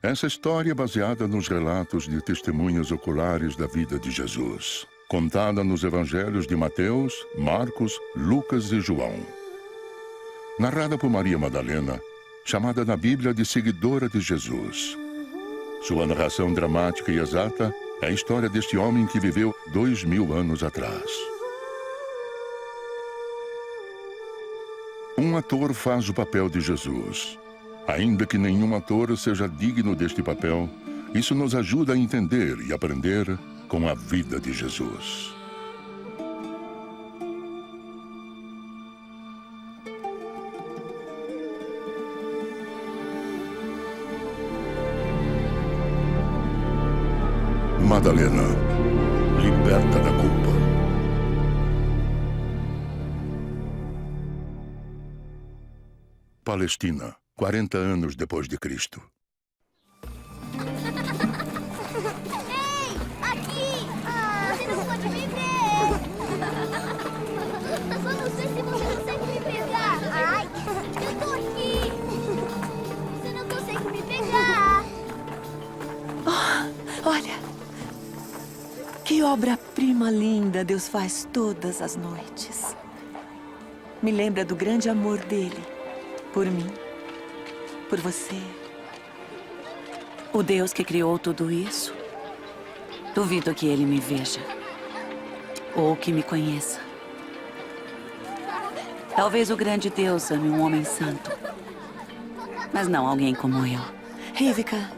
Essa história é baseada nos relatos de testemunhas oculares da vida de Jesus, contada nos evangelhos de Mateus, Marcos, Lucas e João. Narrada por Maria Madalena, chamada na Bíblia de seguidora de Jesus. Sua narração dramática e exata é a história deste homem que viveu 2000 anos atrás. Um ator faz o papel de Jesus. Ainda que nenhum ator seja digno deste papel, isso nos ajuda a entender e aprender com a vida de Jesus. Madalena, liberta da culpa. Palestina, 40 anos depois de Cristo. Ei, aqui! Você não pode me ver! Vamos ver se você consegue me pegar! Ai, eu tô aqui! Você não consegue me pegar! Oh, olha! Que obra-prima linda Deus faz todas as noites. Me lembra do grande amor dele por mim. Por você. O Deus que criou tudo isso, duvido que ele me veja. Ou que me conheça. Talvez o grande Deus ame um homem santo. Mas não alguém como eu. Rivka,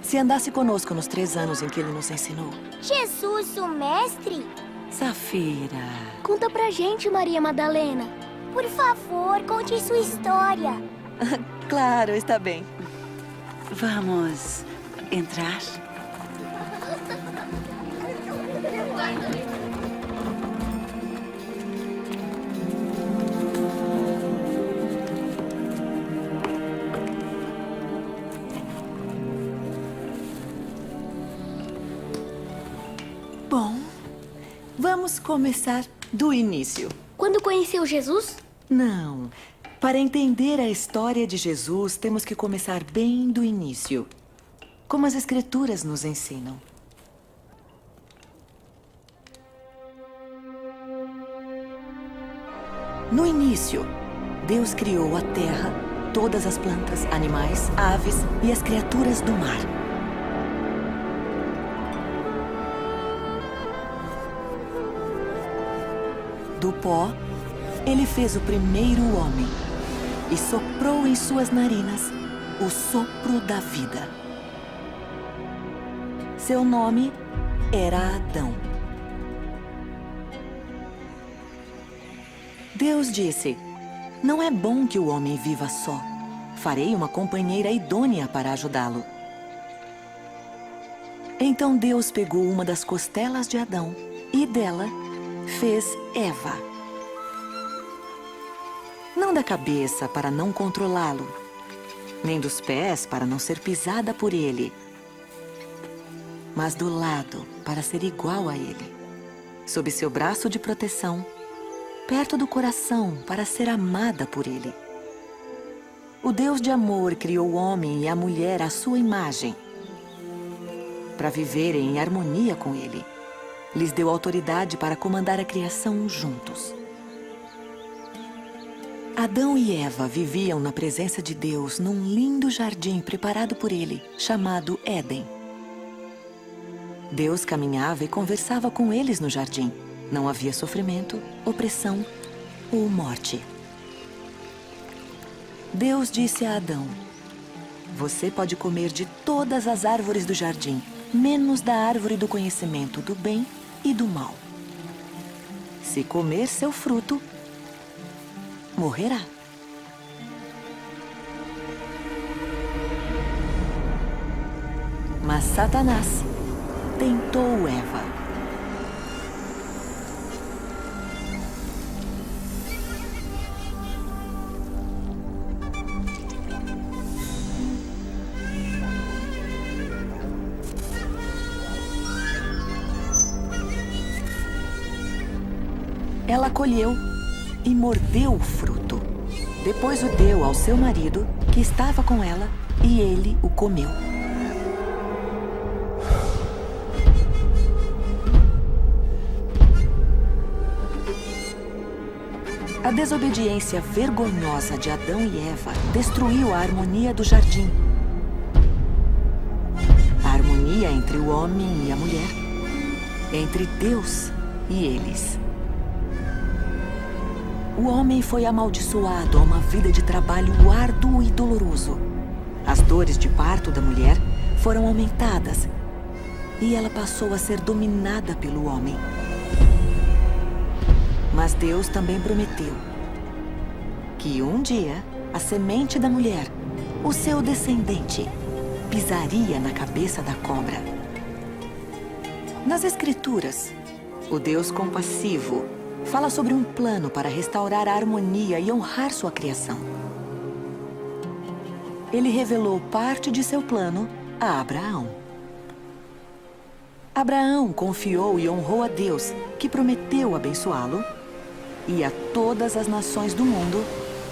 se andasse conosco nos 3 anos em que ele nos ensinou. Jesus, o mestre? Safira. Conta pra gente, Maria Madalena. Por favor, conte sua história. Claro, está bem. Vamos entrar? Bom, vamos começar do início. Quando conheceu Jesus? Não. Para entender a história de Jesus, temos que começar bem do início. Como as Escrituras nos ensinam. No início, Deus criou a terra, todas as plantas, animais, aves e as criaturas do mar. Do pó, ele fez o primeiro homem e soprou em suas narinas o sopro da vida. Seu nome era Adão. Deus disse: "Não é bom que o homem viva só. Farei uma companheira idônea para ajudá-lo." Então Deus pegou uma das costelas de Adão e dela fez Eva. Não da cabeça para não controlá-lo, nem dos pés para não ser pisada por ele, mas do lado para ser igual a ele, sob seu braço de proteção, perto do coração para ser amada por ele. O Deus de amor criou o homem e a mulher à sua imagem, para viverem em harmonia com ele. Lhes deu autoridade para comandar a criação juntos. Adão e Eva viviam na presença de Deus num lindo jardim preparado por ele, chamado Éden. Deus caminhava e conversava com eles no jardim. Não havia sofrimento, opressão ou morte. Deus disse a Adão: "Você pode comer de todas as árvores do jardim, menos da árvore do conhecimento do bem e do mal. Se comer seu fruto, morrerá." Mas Satanás tentou Eva. Ela colheu e mordeu o fruto. Depois o deu ao seu marido, que estava com ela, e ele o comeu. A desobediência vergonhosa de Adão e Eva destruiu a harmonia do jardim. A harmonia entre o homem e a mulher, entre Deus e eles. O homem foi amaldiçoado a uma vida de trabalho árduo e doloroso. As dores de parto da mulher foram aumentadas e ela passou a ser dominada pelo homem. Mas Deus também prometeu que um dia a semente da mulher, o seu descendente, pisaria na cabeça da cobra. Nas Escrituras, o Deus compassivo fala sobre um plano para restaurar a harmonia e honrar sua criação. Ele revelou parte de seu plano a Abraão. Abraão confiou e honrou a Deus, que prometeu abençoá-lo, e a todas as nações do mundo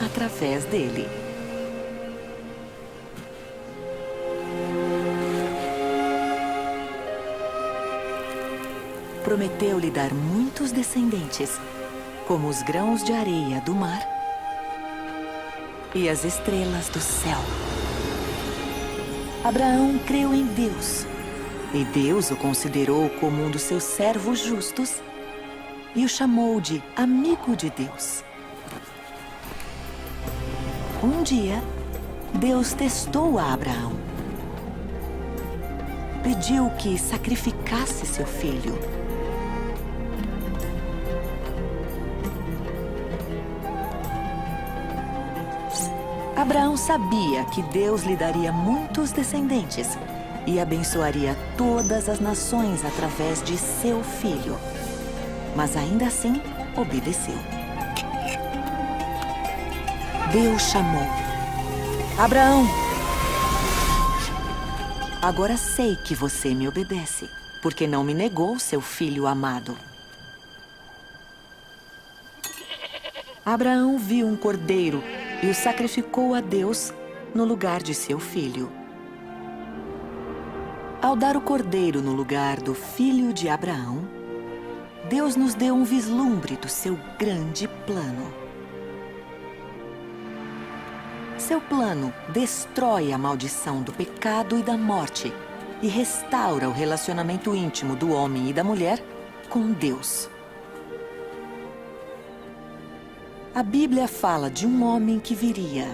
através dele. Prometeu-lhe dar muitos descendentes, como os grãos de areia do mar e as estrelas do céu. Abraão creu em Deus, e Deus o considerou como um dos seus servos justos e o chamou de amigo de Deus. Um dia, Deus testou a Abraão. Pediu que sacrificasse seu filho. Abraão sabia que Deus lhe daria muitos descendentes e abençoaria todas as nações através de seu filho. Mas ainda assim, obedeceu. Deus chamou: Abraão! Agora sei que você me obedece, porque não me negou seu filho amado. Abraão viu um cordeiro e o sacrificou a Deus no lugar de seu filho. Ao dar o cordeiro no lugar do filho de Abraão, Deus nos deu um vislumbre do seu grande plano. Seu plano destrói a maldição do pecado e da morte e restaura o relacionamento íntimo do homem e da mulher com Deus. A Bíblia fala de um homem que viria.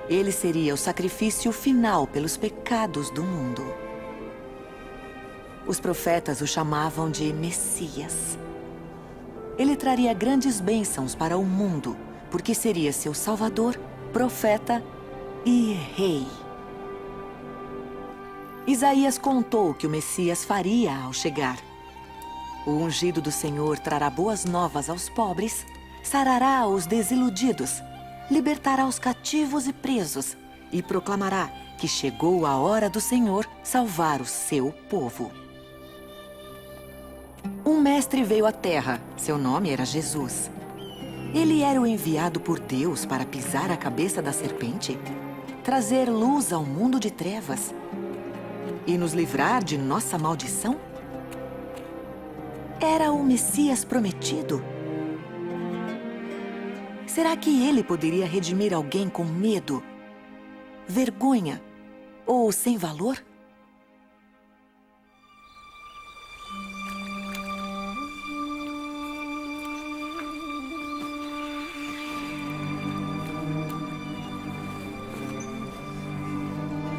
Ele seria o sacrifício final pelos pecados do mundo. Os profetas o chamavam de Messias. Ele traria grandes bênçãos para o mundo, porque seria seu salvador, profeta e rei. Isaías contou que o Messias faria ao chegar. O ungido do Senhor trará boas novas aos pobres, sarará os desiludidos, libertará os cativos e presos e proclamará que chegou a hora do Senhor salvar o seu povo. Um mestre veio à terra, seu nome era Jesus. Ele era o enviado por Deus para pisar a cabeça da serpente, trazer luz ao mundo de trevas e nos livrar de nossa maldição? Era o Messias prometido? Será que ele poderia redimir alguém com medo, vergonha ou sem valor?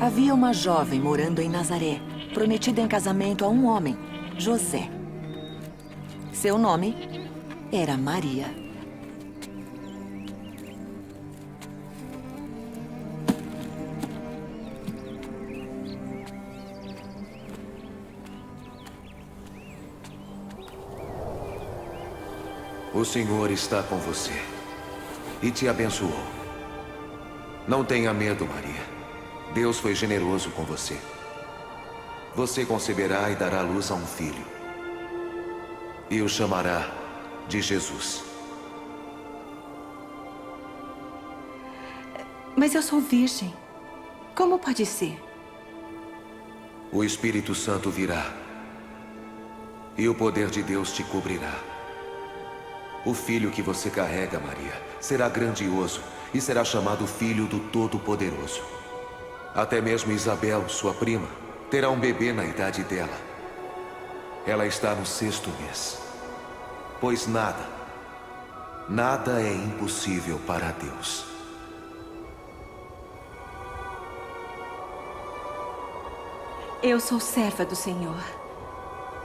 Havia uma jovem morando em Nazaré, prometida em casamento a um homem, José. Seu nome era Maria. O Senhor está com você e te abençoou. Não tenha medo, Maria. Deus foi generoso com você. Você conceberá e dará luz a um filho. E o chamará de Jesus. Mas eu sou virgem. Como pode ser? O Espírito Santo virá. E o poder de Deus te cobrirá. O filho que você carrega, Maria, será grandioso e será chamado Filho do Todo-Poderoso. Até mesmo Isabel, sua prima, terá um bebê na idade dela. Ela está no 6º mês. Pois nada é impossível para Deus. Eu sou serva do Senhor.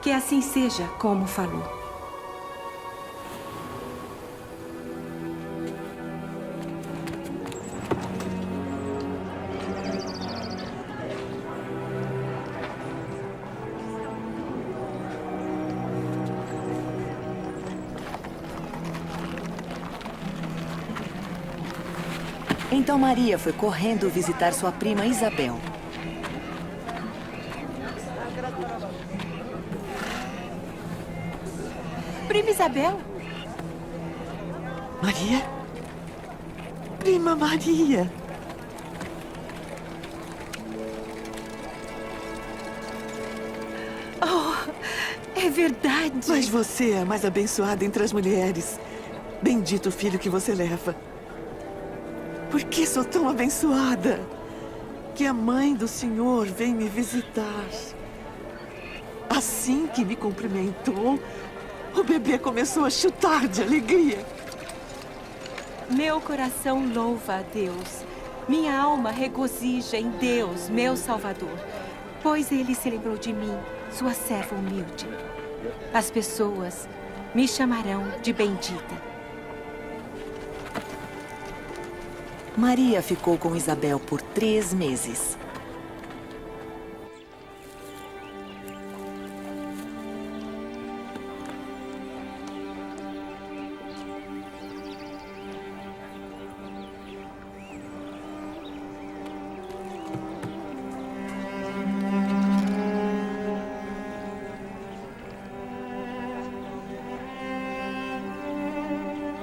Que assim seja como falou. Então Maria foi correndo visitar sua prima Isabel. Prima Isabel? Maria? Prima Maria. É verdade. Mas você é a mais abençoada entre as mulheres. Bendito o filho que você leva. Por que sou tão abençoada? Que a mãe do Senhor vem me visitar. Assim que me cumprimentou, o bebê começou a chutar de alegria. Meu coração louva a Deus. Minha alma regozija em Deus, meu Salvador. Pois Ele se lembrou de mim, sua serva humilde. As pessoas me chamarão de bendita. Maria ficou com Isabel por 3 meses.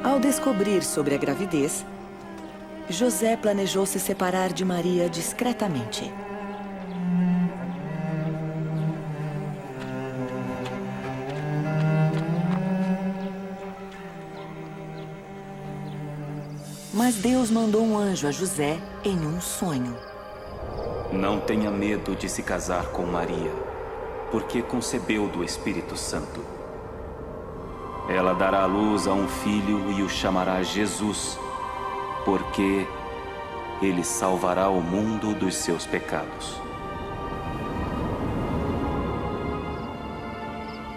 Ao descobrir sobre a gravidez, José planejou se separar de Maria discretamente. Mas Deus mandou um anjo a José em um sonho. Não tenha medo de se casar com Maria, porque concebeu do Espírito Santo. Ela dará à luz a um filho e o chamará Jesus, porque ele salvará o mundo dos seus pecados.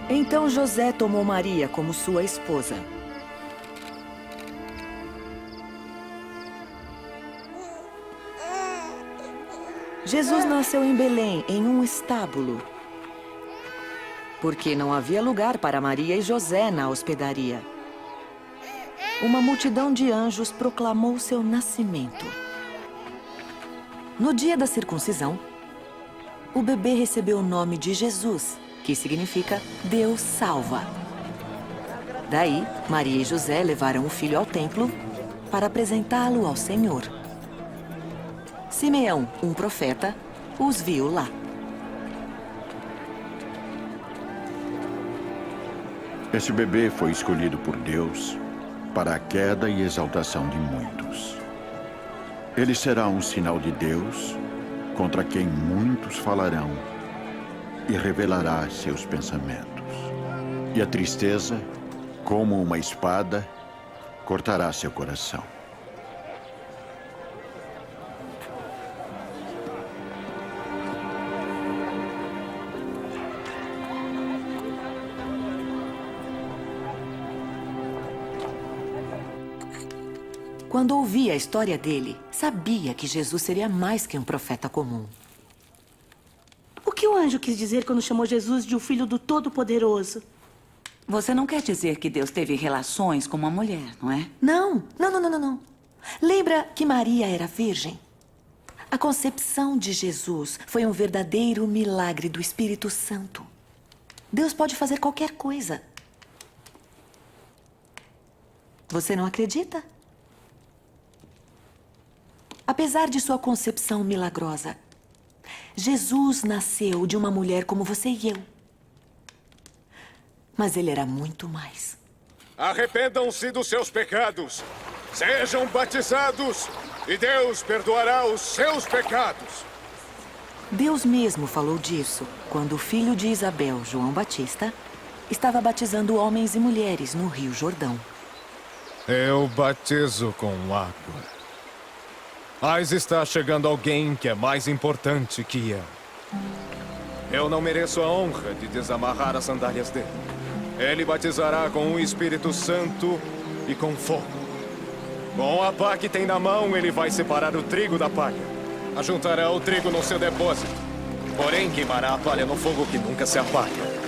Então José tomou Maria como sua esposa. Jesus nasceu em Belém, em um estábulo, porque não havia lugar para Maria e José na hospedaria. Uma multidão de anjos proclamou seu nascimento. No dia da circuncisão, o bebê recebeu o nome de Jesus, que significa Deus salva. Daí, Maria e José levaram o filho ao templo para apresentá-lo ao Senhor. Simeão, um profeta, os viu lá. Esse bebê foi escolhido por Deus para a queda e exaltação de muitos. Ele será um sinal de Deus contra quem muitos falarão e revelará seus pensamentos. E a tristeza, como uma espada, cortará seu coração. Quando ouvi a história dele, sabia que Jesus seria mais que um profeta comum. O que o anjo quis dizer quando chamou Jesus de o Filho do Todo-Poderoso? Você não quer dizer que Deus teve relações com uma mulher, não é? Não. Lembra que Maria era virgem? A concepção de Jesus foi um verdadeiro milagre do Espírito Santo. Deus pode fazer qualquer coisa. Você não acredita? Apesar de sua concepção milagrosa, Jesus nasceu de uma mulher como você e eu. Mas ele era muito mais. Arrependam-se dos seus pecados. Sejam batizados e Deus perdoará os seus pecados. Deus mesmo falou disso quando o filho de Isabel, João Batista, estava batizando homens e mulheres no Rio Jordão. Eu batizo com água. Mas está chegando alguém que é mais importante que eu. Eu não mereço a honra de desamarrar as sandálias dele. Ele batizará com o Espírito Santo e com fogo. Com a pá que tem na mão, ele vai separar o trigo da palha. Ajuntará o trigo no seu depósito. Porém, queimará a palha no fogo que nunca se apaga.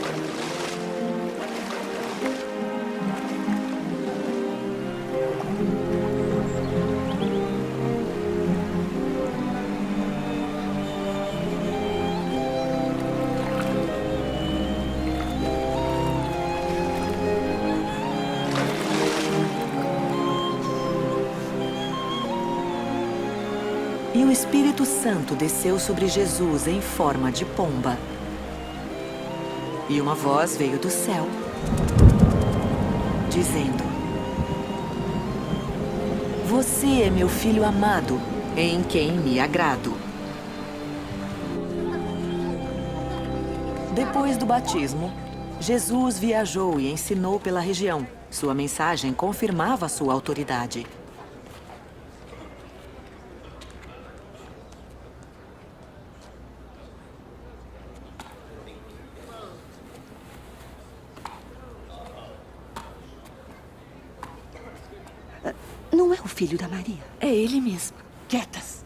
E o Espírito Santo desceu sobre Jesus em forma de pomba. E uma voz veio do céu, dizendo: Você é meu filho amado, em quem me agrado. Depois do batismo, Jesus viajou e ensinou pela região. Sua mensagem confirmava sua autoridade. Não é o filho da Maria? É ele mesmo. Quietas.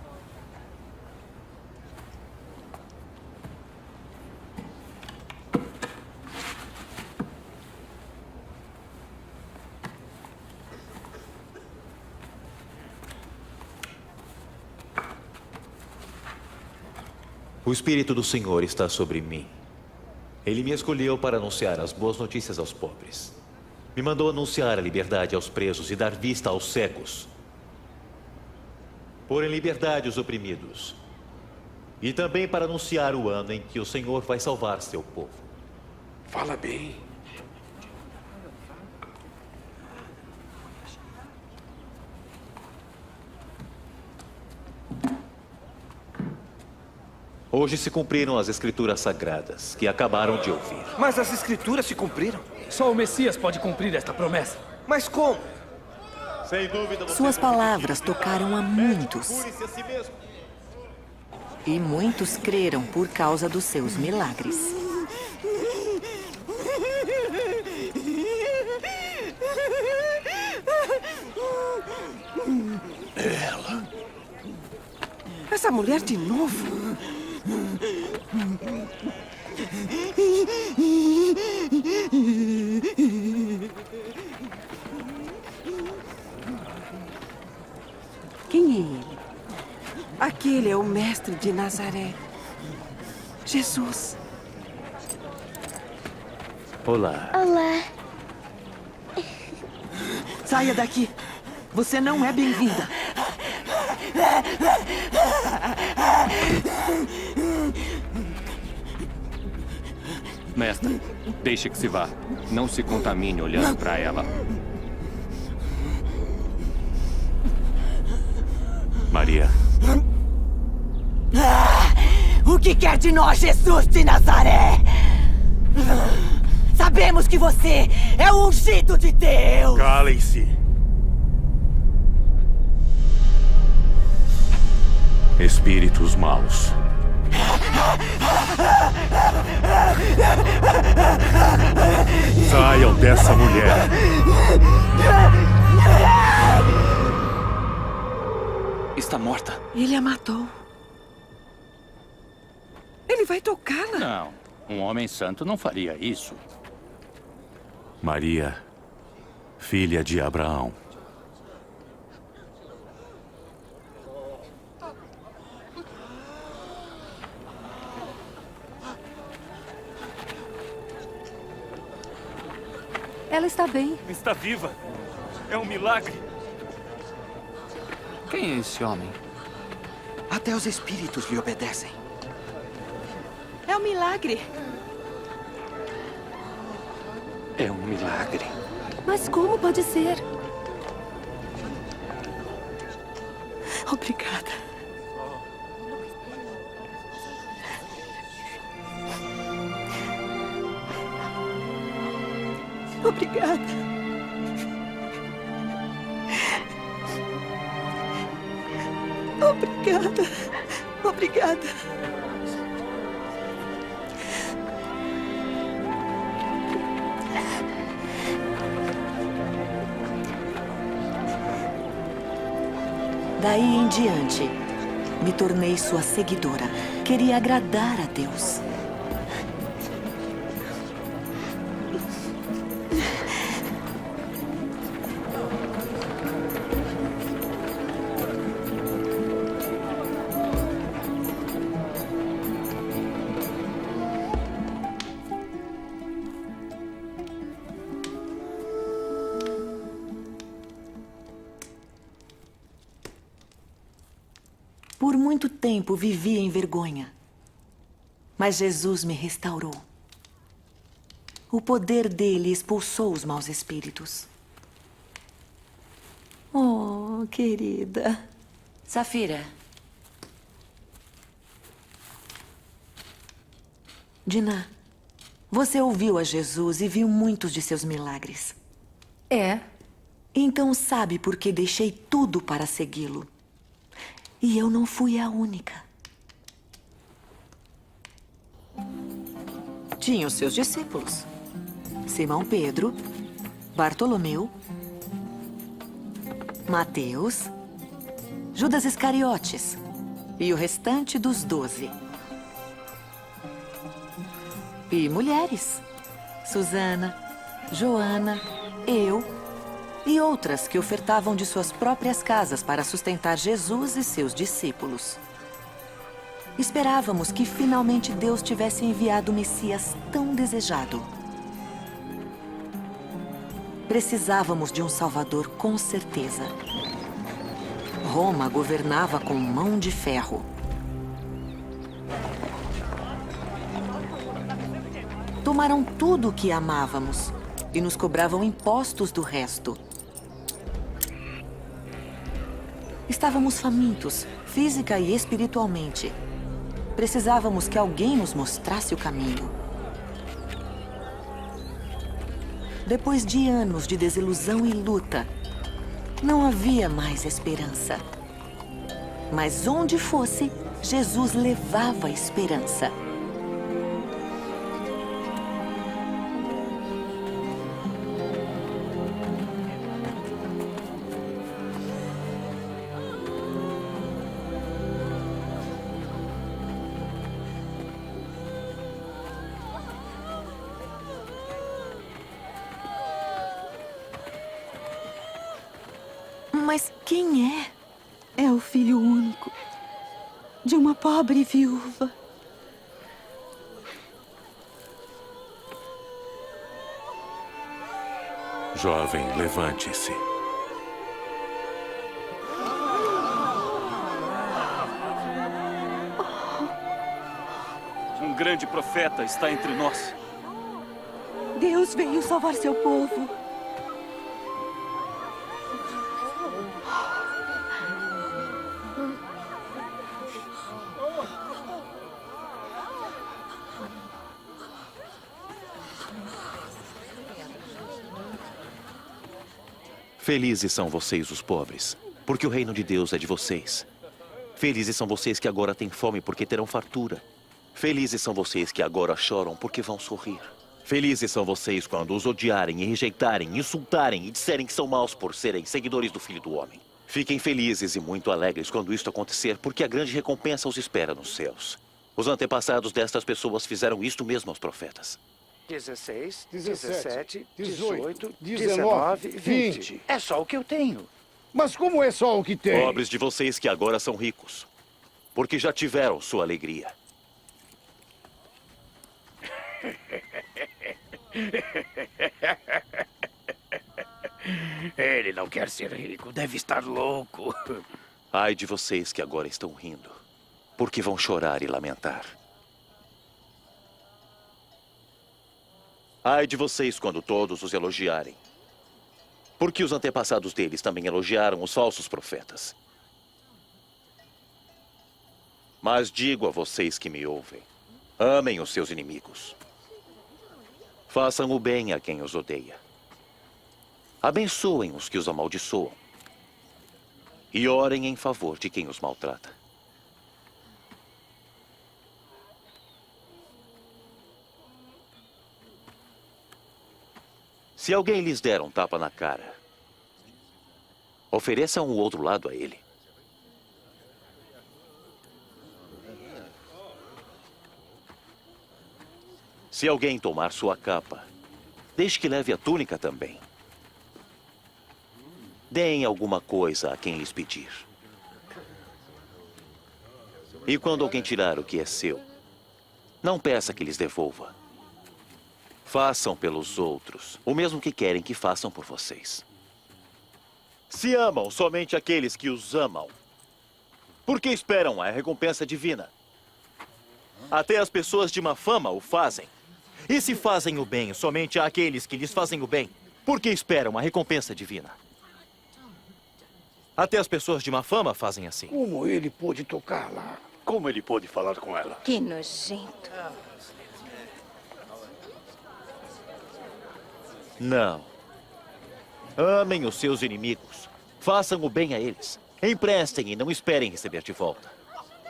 O Espírito do Senhor está sobre mim. Ele me escolheu para anunciar as boas notícias aos pobres. Me mandou anunciar a liberdade aos presos e dar vista aos cegos. Pôr em liberdade os oprimidos. E também para anunciar o ano em que o Senhor vai salvar seu povo. Fala bem. Hoje se cumpriram as Escrituras Sagradas, que acabaram de ouvir. Mas as Escrituras se cumpriram. Só o Messias pode cumprir esta promessa. Mas como? Sem dúvida você Suas palavras tocaram a muitos. Cure-se a si mesmo. E muitos creram por causa dos seus milagres. Ela. Essa mulher de novo. Quem é ele? Aquele é o mestre de Nazaré. Jesus. Olá. Olá. Saia daqui. Você não é bem-vinda. Mestre, deixe que se vá. Não se contamine olhando para ela. Maria. O que quer de nós, Jesus de Nazaré? Sabemos que você é o ungido de Deus. Calem-se. Espíritos maus. Saiam dessa mulher. Está morta. Ele a matou. Ele vai tocá-la. Não, um homem santo não faria isso. Maria, filha de Abraão. Ela está bem. Está viva. É um milagre. Quem é esse homem? Até os espíritos lhe obedecem. É um milagre. É um milagre. Mas como pode ser? Obrigada. Obrigada. Obrigada. Obrigada. Daí em diante, me tornei sua seguidora. Queria agradar a Deus. Por muito tempo vivi em vergonha, mas Jesus me restaurou. O poder dele expulsou os maus espíritos. Oh, querida. Safira. Dinah, você ouviu a Jesus e viu muitos de seus milagres. É. Então sabe por que deixei tudo para segui-lo. E eu não fui a única. Tinha os seus discípulos. Simão Pedro, Bartolomeu, Mateus, Judas Iscariotes e o restante dos 12. E mulheres. Susana, Joana, eu e outras que ofertavam de suas próprias casas para sustentar Jesus e seus discípulos. Esperávamos que finalmente Deus tivesse enviado o Messias tão desejado. Precisávamos de um Salvador com certeza. Roma governava com mão de ferro. Tomaram tudo o que amávamos e nos cobravam impostos do resto. Estávamos famintos, física e espiritualmente. Precisávamos que alguém nos mostrasse o caminho. Depois de anos de desilusão e luta, não havia mais esperança. Mas onde fosse, Jesus levava a esperança. Mas quem é? É o filho único de uma pobre viúva. Jovem, levante-se. Um grande profeta está entre nós. Deus veio salvar seu povo. Felizes são vocês, os pobres, porque o reino de Deus é de vocês. Felizes são vocês que agora têm fome, porque terão fartura. Felizes são vocês que agora choram, porque vão sorrir. Felizes são vocês quando os odiarem e rejeitarem, insultarem e disserem que são maus por serem seguidores do Filho do Homem. Fiquem felizes e muito alegres quando isto acontecer, porque a grande recompensa os espera nos céus. Os antepassados destas pessoas fizeram isto mesmo aos profetas. 16, 17, 18, 19, 20. É só o que eu tenho. Mas como é só o que tem? Pobres de vocês que agora são ricos, porque já tiveram sua alegria. Ele não quer ser rico, deve estar louco. Ai de vocês que agora estão rindo, porque vão chorar e lamentar. Ai de vocês quando todos os elogiarem. Porque os antepassados deles também elogiaram os falsos profetas. Mas digo a vocês que me ouvem, amem os seus inimigos. Façam o bem a quem os odeia. Abençoem os que os amaldiçoam. E orem em favor de quem os maltrata. Se alguém lhes der um tapa na cara, ofereçam o outro lado a ele. Se alguém tomar sua capa, deixe que leve a túnica também. Deem alguma coisa a quem lhes pedir. E quando alguém tirar o que é seu, não peça que lhes devolva. Façam pelos outros o mesmo que querem que façam por vocês. Se amam somente aqueles que os amam, por que esperam a recompensa divina? Até as pessoas de má fama o fazem. E se fazem o bem somente àqueles que lhes fazem o bem, por que esperam a recompensa divina? Até as pessoas de má fama fazem assim. Como ele pôde tocar lá? Como ele pôde falar com ela? Que nojento. Não. Amem os seus inimigos. Façam o bem a eles. Emprestem e não esperem receber de volta.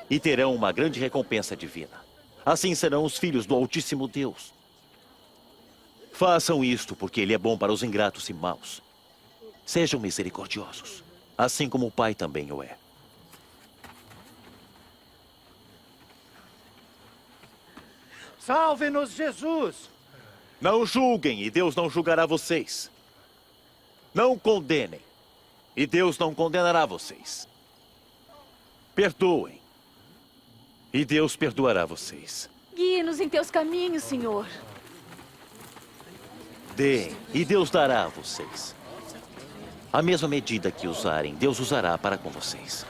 E terão uma grande recompensa divina. Assim serão os filhos do Altíssimo Deus. Façam isto porque Ele é bom para os ingratos e maus. Sejam misericordiosos, assim como o Pai também o é. Salve-nos, Jesus! Não julguem e Deus não julgará vocês. Não condenem e Deus não condenará vocês. Perdoem e Deus perdoará vocês. Guie-nos em teus caminhos, Senhor. Deem e Deus dará a vocês. A mesma medida que usarem, Deus usará para com vocês.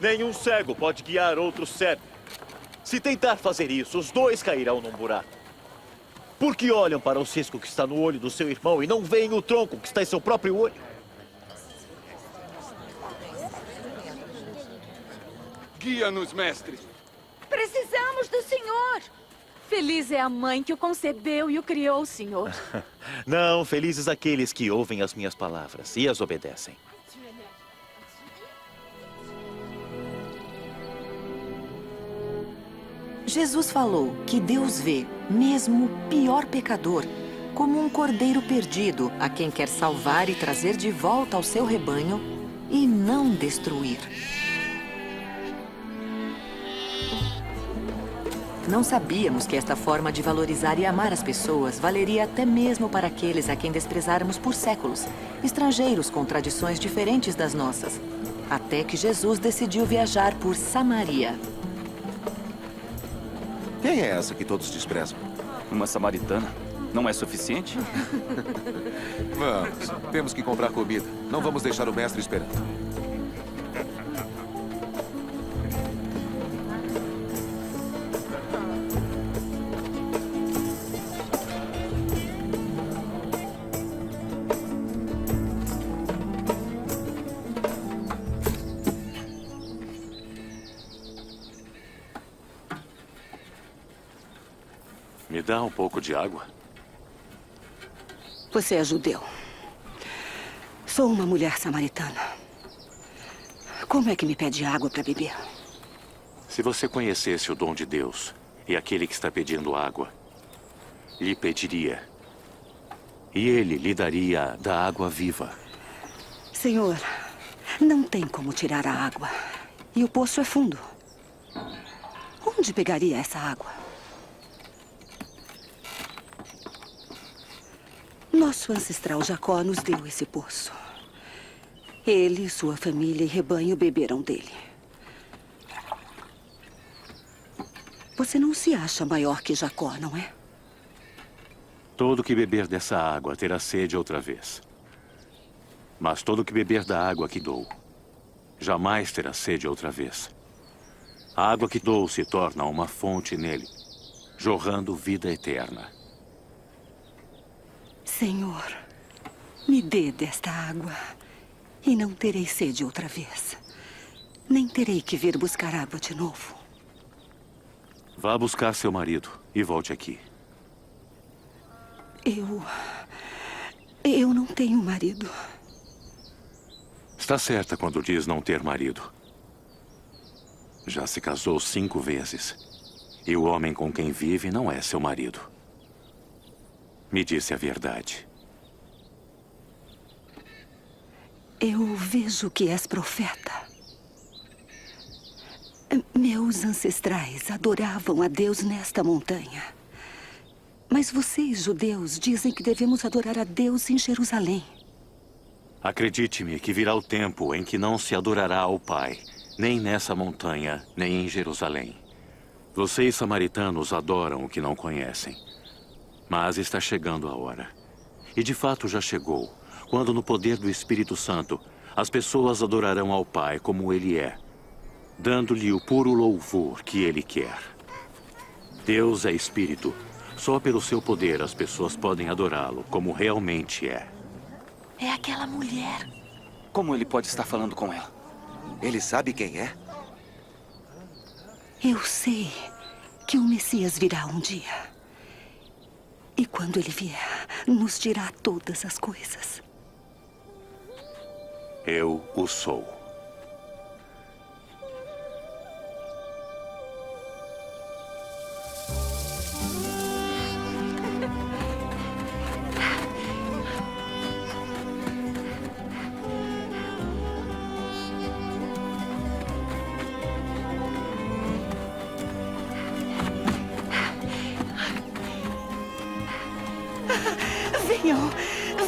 Nenhum cego pode guiar outro cego. Se tentar fazer isso, os dois cairão num buraco. Porque olham para o cisco que está no olho do seu irmão e não veem o tronco que está em seu próprio olho. Guia-nos, mestre. Precisamos do Senhor. Feliz é a mãe que o concebeu e o criou, Senhor. Não, felizes aqueles que ouvem as minhas palavras e as obedecem. Jesus falou que Deus vê, mesmo o pior pecador, como um cordeiro perdido a quem quer salvar e trazer de volta ao seu rebanho e não destruir. Não sabíamos que esta forma de valorizar e amar as pessoas valeria até mesmo para aqueles a quem desprezáramos por séculos, estrangeiros com tradições diferentes das nossas, até que Jesus decidiu viajar por Samaria. Quem é essa que todos desprezam? Uma samaritana? Não é suficiente? Vamos, temos que comprar comida. Não vamos deixar o mestre esperando. Me dá um pouco de água? Você é judeu. Sou uma mulher samaritana. Como é que me pede água para beber? Se você conhecesse o dom de Deus e aquele que está pedindo água, lhe pediria. E ele lhe daria da água viva. Senhor, não tem como tirar a água. E o poço é fundo. Onde pegaria essa água? Nosso ancestral Jacó nos deu esse poço. Ele, sua família e rebanho beberam dele. Você não se acha maior que Jacó, não é? Todo que beber dessa água terá sede outra vez. Mas todo que beber da água que dou, jamais terá sede outra vez. A água que dou se torna uma fonte nele, jorrando vida eterna. Senhor, me dê desta água e não terei sede outra vez. Nem terei que vir buscar água de novo. Vá buscar seu marido e volte aqui. Eu não tenho marido. Está certa quando diz não ter marido. Já se casou 5 vezes. E o homem com quem vive não é seu marido. Me disse a verdade. Eu vejo que és profeta. Meus ancestrais adoravam a Deus nesta montanha. Mas vocês, judeus, dizem que devemos adorar a Deus em Jerusalém. Acredite-me que virá o tempo em que não se adorará ao Pai, nem nessa montanha, nem em Jerusalém. Vocês, samaritanos, adoram o que não conhecem. Mas está chegando a hora. E de fato já chegou, quando no poder do Espírito Santo, as pessoas adorarão ao Pai como Ele é, dando-lhe o puro louvor que Ele quer. Deus é Espírito. Só pelo seu poder as pessoas podem adorá-lo como realmente é. É aquela mulher. Como ele pode estar falando com ela? Ele sabe quem é? Eu sei que o Messias virá um dia. E quando ele vier, nos dirá todas as coisas. Eu o sou.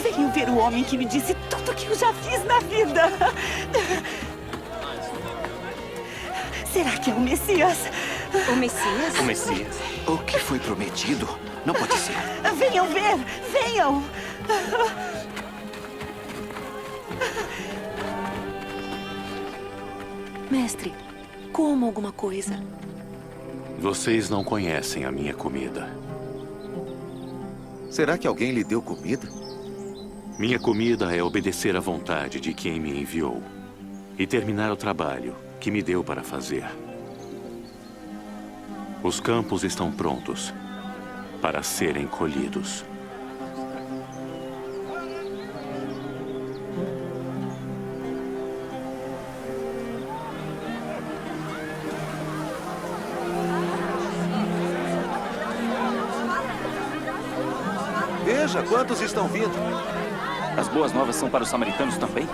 Venham ver o homem que me disse tudo que eu já fiz na vida. Será que é o Messias? O Messias? O Messias? O que foi prometido não pode ser. Venham ver! Venham! Mestre, coma alguma coisa. Vocês não conhecem a minha comida. Será que alguém lhe deu comida? Minha comida é obedecer à vontade de quem me enviou e terminar o trabalho que me deu para fazer. Os campos estão prontos para serem colhidos. Veja, quantos estão vindo. As boas novas são para os samaritanos também?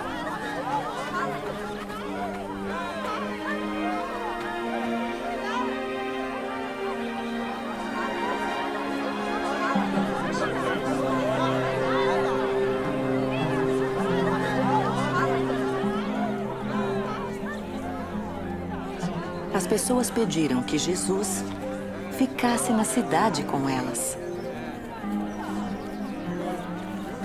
As pessoas pediram que Jesus ficasse na cidade com elas.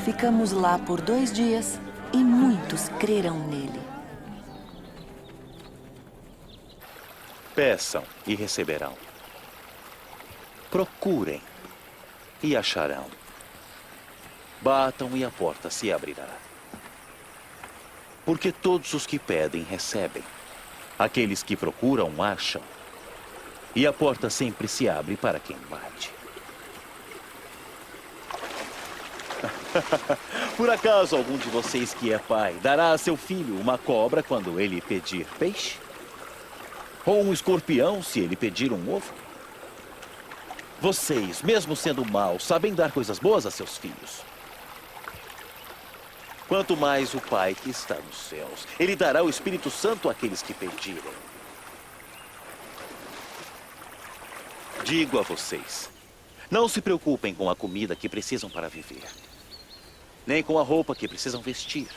Ficamos lá por 2 dias e muitos crerão nele. Peçam e receberão. Procurem e acharão. Batam e a porta se abrirá. Porque todos os que pedem, recebem. Aqueles que procuram, acham. E a porta sempre se abre para quem bate. Por acaso algum de vocês que é pai dará a seu filho uma cobra quando ele pedir peixe? Ou um escorpião se ele pedir um ovo? Vocês, mesmo sendo maus, sabem dar coisas boas a seus filhos. Quanto mais o Pai que está nos céus, Ele dará o Espírito Santo àqueles que pedirem. Digo a vocês, não se preocupem com a comida que precisam para viver, nem com a roupa que precisam vestir.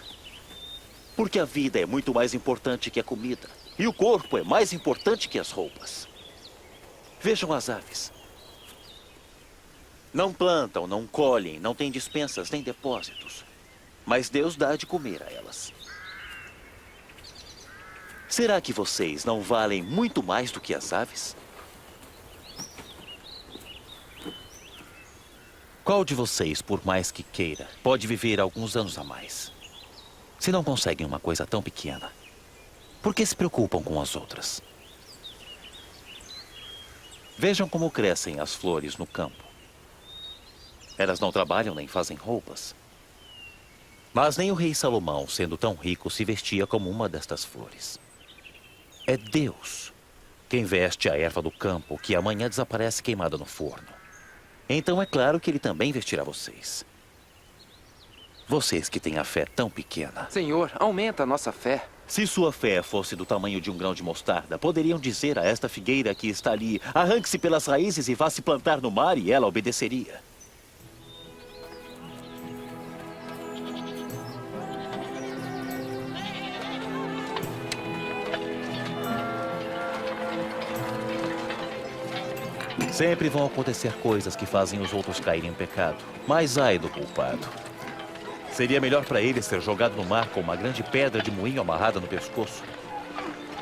Porque a vida é muito mais importante que a comida, e o corpo é mais importante que as roupas. Vejam as aves. Não plantam, não colhem, não têm despensas nem depósitos. Mas Deus dá de comer a elas. Será que vocês não valem muito mais do que as aves? Qual de vocês, por mais que queira, pode viver alguns anos a mais? Se não conseguem uma coisa tão pequena, por que se preocupam com as outras? Vejam como crescem as flores no campo. Elas não trabalham nem fazem roupas. Mas nem o rei Salomão, sendo tão rico, se vestia como uma destas flores. É Deus quem veste a erva do campo, que amanhã desaparece queimada no forno. Então é claro que ele também vestirá vocês. Vocês que têm a fé tão pequena. Senhor, aumenta a nossa fé. Se sua fé fosse do tamanho de um grão de mostarda, poderiam dizer a esta figueira que está ali: arranque-se pelas raízes e vá se plantar no mar, e ela obedeceria. Sempre vão acontecer coisas que fazem os outros caírem em pecado, mas ai do culpado. Seria melhor para ele ser jogado no mar com uma grande pedra de moinho amarrada no pescoço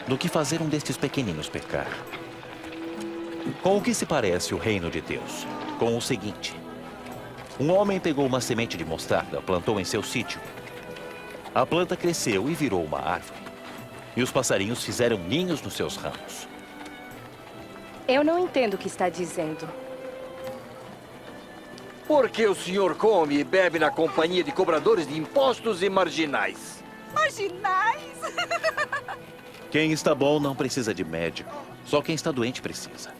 do que fazer um destes pequeninos pecar. Com o que se parece o reino de Deus? Com o seguinte: um homem pegou uma semente de mostarda, plantou em seu sítio. A planta cresceu e virou uma árvore. E os passarinhos fizeram ninhos nos seus ramos. Eu não entendo o que está dizendo. Porque o senhor come e bebe na companhia de cobradores de impostos e marginais. Marginais? Quem está bom não precisa de médico. Só quem está doente precisa.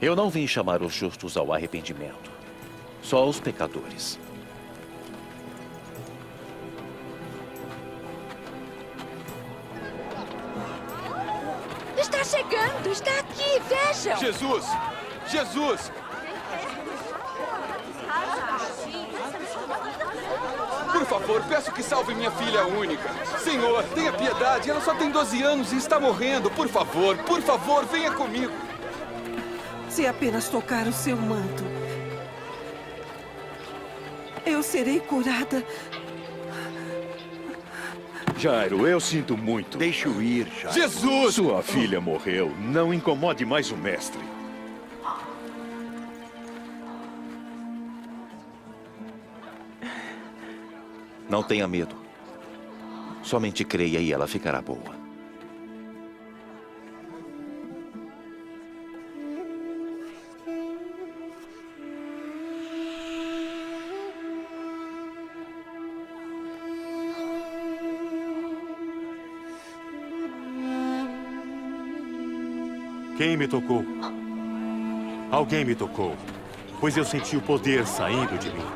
Eu não vim chamar os justos ao arrependimento. Só os pecadores. Está chegando! Está aqui! Vejam! Jesus! Jesus! Por favor, peço que salve minha filha única. Senhor, tenha piedade. Ela só tem 12 anos e está morrendo. Por favor, venha comigo. Se apenas tocar o seu manto, eu serei curada. Jairo, eu sinto muito. Deixe-o ir, Jairo. Jesus! Sua filha morreu. Não incomode mais o mestre. Não tenha medo. Somente creia e ela ficará boa. Quem me tocou? Alguém me tocou, pois eu senti o poder saindo de mim.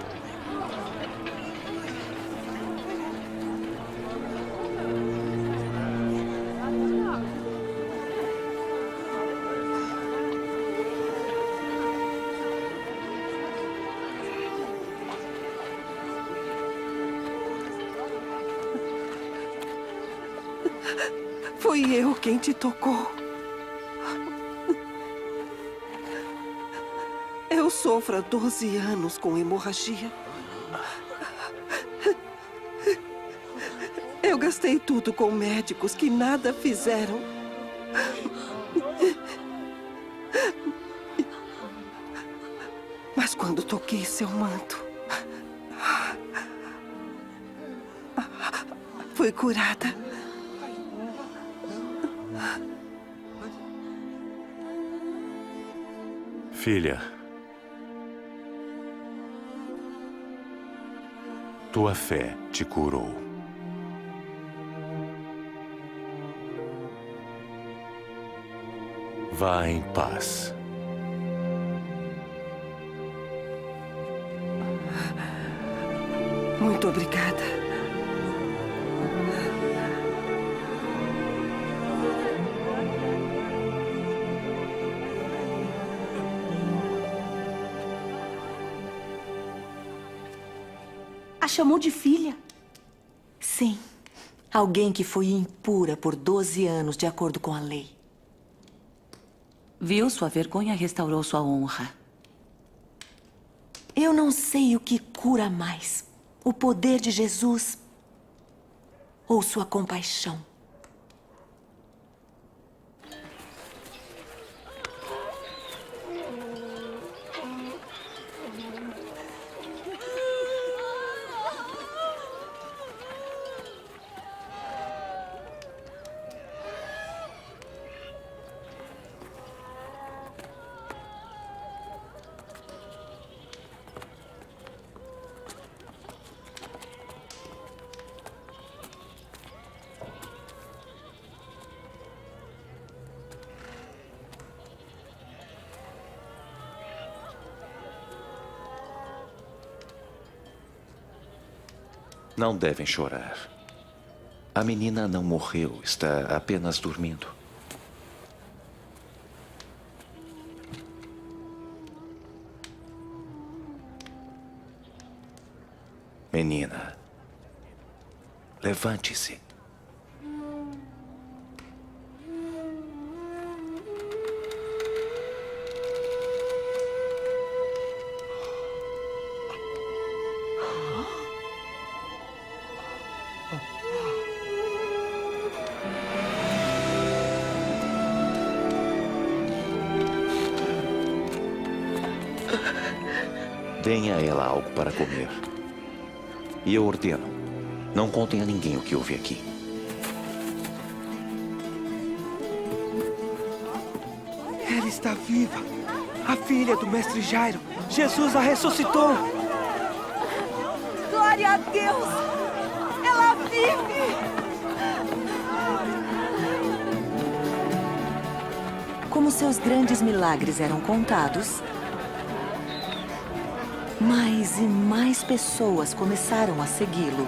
Foi eu quem te tocou. Eu sofro há 12 anos com hemorragia. Eu gastei tudo com médicos que nada fizeram. Mas quando toquei seu manto, fui curada. Filha, tua fé te curou. Vá em paz. Muito obrigada. A chamou de filha? Sim. Alguém que foi impura por 12 anos, de acordo com a lei. Viu? Sua vergonha restaurou sua honra. Eu não sei o que cura mais. O poder de Jesus ou sua compaixão. Não devem chorar. A menina não morreu, está apenas dormindo. Menina, levante-se. Deem a ela algo para comer. E eu ordeno, não contem a ninguém o que houve aqui. Ela está viva. A filha do mestre Jairo. Jesus a ressuscitou. Glória a Deus! Ela vive! Como seus grandes milagres eram contados, mais e mais pessoas começaram a segui-lo.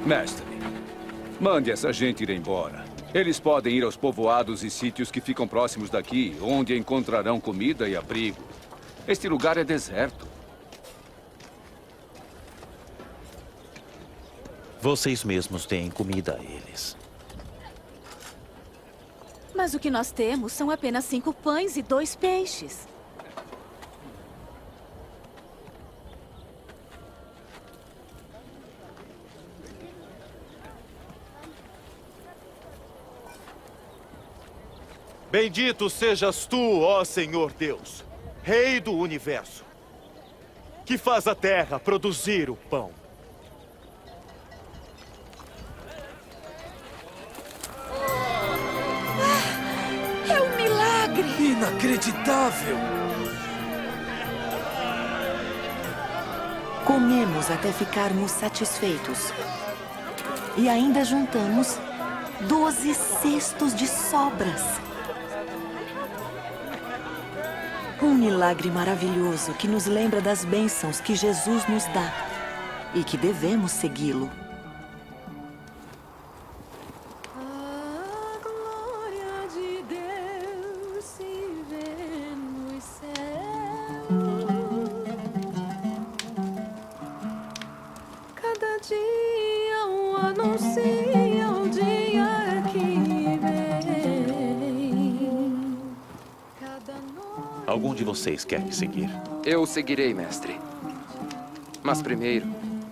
Mestre, mande essa gente ir embora. Eles podem ir aos povoados e sítios que ficam próximos daqui, onde encontrarão comida e abrigo. Este lugar é deserto. Vocês mesmos deem comida a eles. Mas o que nós temos são apenas 5 pães e 2 peixes. Bendito sejas tu, ó Senhor Deus, Rei do Universo, que faz a terra produzir o pão. É um milagre! Inacreditável! Comemos até ficarmos satisfeitos. E ainda juntamos 12 cestos de sobras. Um milagre maravilhoso que nos lembra das bênçãos que Jesus nos dá e que devemos segui-lo. Cada dia anuncia o dia que vem. Algum de vocês quer me seguir? Eu o seguirei, mestre. Mas primeiro,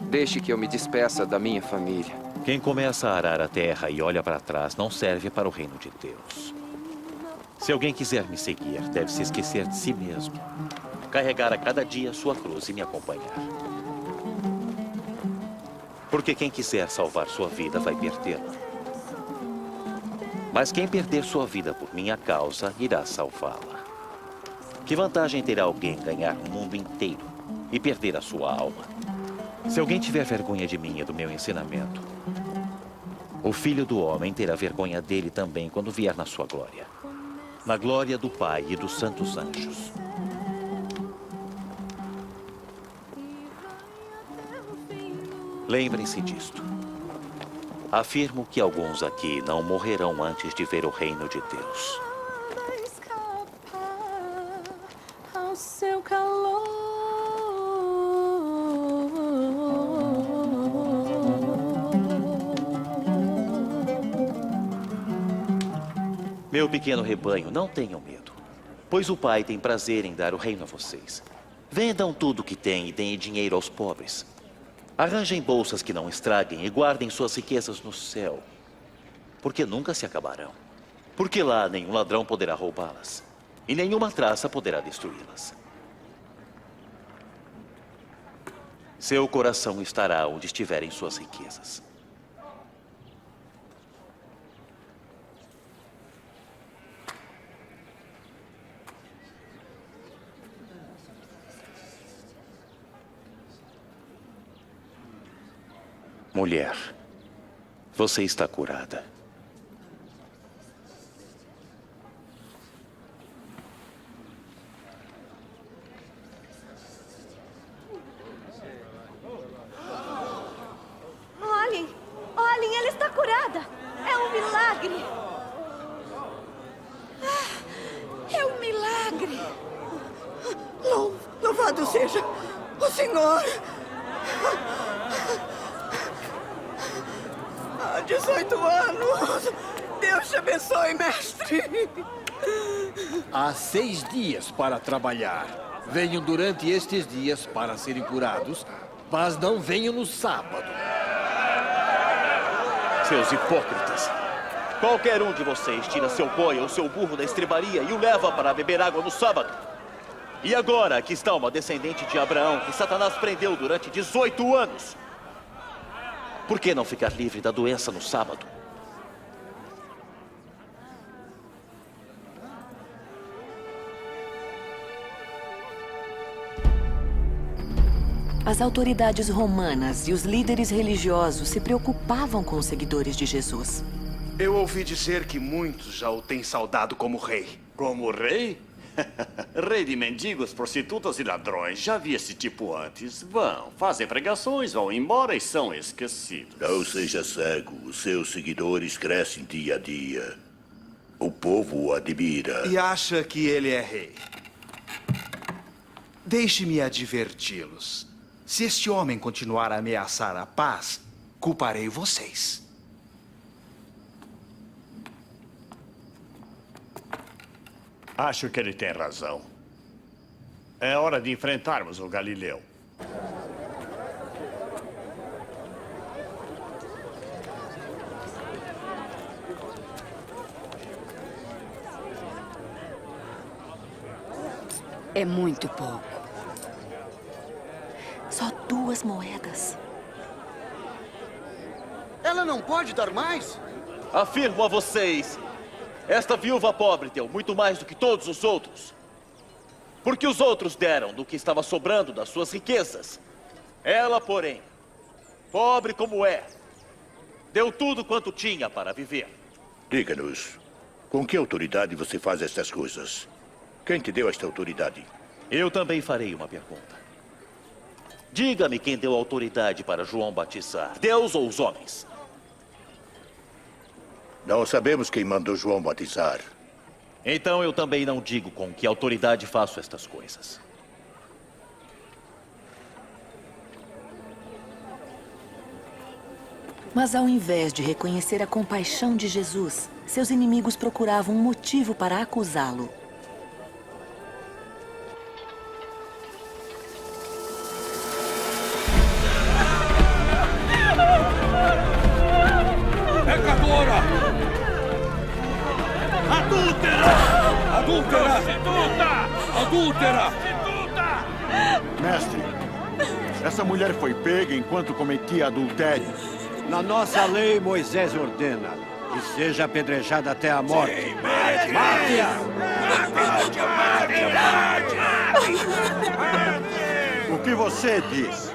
deixe que eu me despeça da minha família. Quem começa a arar a terra e olha para trás não serve para o reino de Deus. Se alguém quiser me seguir, deve se esquecer de si mesmo. Carregar a cada dia sua cruz e me acompanhar. Porque quem quiser salvar sua vida vai perdê-la. Mas quem perder sua vida por minha causa, irá salvá-la. Que vantagem terá alguém ganhar o mundo inteiro e perder a sua alma? Se alguém tiver vergonha de mim e do meu ensinamento, o Filho do Homem terá vergonha dele também quando vier na sua glória. Na glória do Pai e dos santos anjos. Lembrem-se disto. Afirmo que alguns aqui não morrerão antes de ver o reino de Deus. Ao seu calor. Meu pequeno rebanho, não tenham medo, pois o Pai tem prazer em dar o reino a vocês. Vendam tudo o que têm e deem dinheiro aos pobres. Arranjem bolsas que não estraguem e guardem suas riquezas no céu, porque nunca se acabarão. Porque lá nenhum ladrão poderá roubá-las e nenhuma traça poderá destruí-las. Seu coração estará onde estiverem suas riquezas. Mulher, você está curada. milagre! É um milagre! Louvado seja o Senhor! Há 18 anos! Deus te abençoe, mestre! Há 6 dias para trabalhar. Venham durante estes dias para serem curados, mas não venham no sábado. Seus hipócritas! Qualquer um de vocês tira seu boi ou seu burro da estrebaria e o leva para beber água no sábado. E agora, aqui está uma descendente de Abraão que Satanás prendeu durante 18 anos. Por que não ficar livre da doença no sábado? As autoridades romanas e os líderes religiosos se preocupavam com os seguidores de Jesus. Eu ouvi dizer que muitos já o têm saudado como rei. Como rei? Rei de mendigos, prostitutas e ladrões. Já vi esse tipo antes. Vão, fazem pregações, vão embora e são esquecidos. Não seja cego. Os seus seguidores crescem dia a dia. O povo o admira. E acha que ele é rei. Deixe-me adverti-los. Se este homem continuar a ameaçar a paz, culparei vocês. Acho que ele tem razão. É hora de enfrentarmos o Galileu. É muito pouco. Só 2 moedas. Ela não pode dar mais? Afirmo a vocês, esta viúva pobre deu muito mais do que todos os outros. Porque os outros deram do que estava sobrando das suas riquezas. Ela, porém, pobre como é, deu tudo quanto tinha para viver. Diga-nos, com que autoridade você faz estas coisas? Quem te deu esta autoridade? Eu também farei uma pergunta. Diga-me quem deu autoridade para João batizar, Deus ou os homens? Não sabemos quem mandou João batizar. Então eu também não digo com que autoridade faço estas coisas. Mas ao invés de reconhecer a compaixão de Jesus, seus inimigos procuravam um motivo para acusá-lo. Pecadora! Adúltera! Adúltera! Adúltera! Mestre, essa mulher foi pega enquanto cometia adultério. Na nossa lei, Moisés ordena que seja apedrejada até a morte. Mate-a! O que você diz?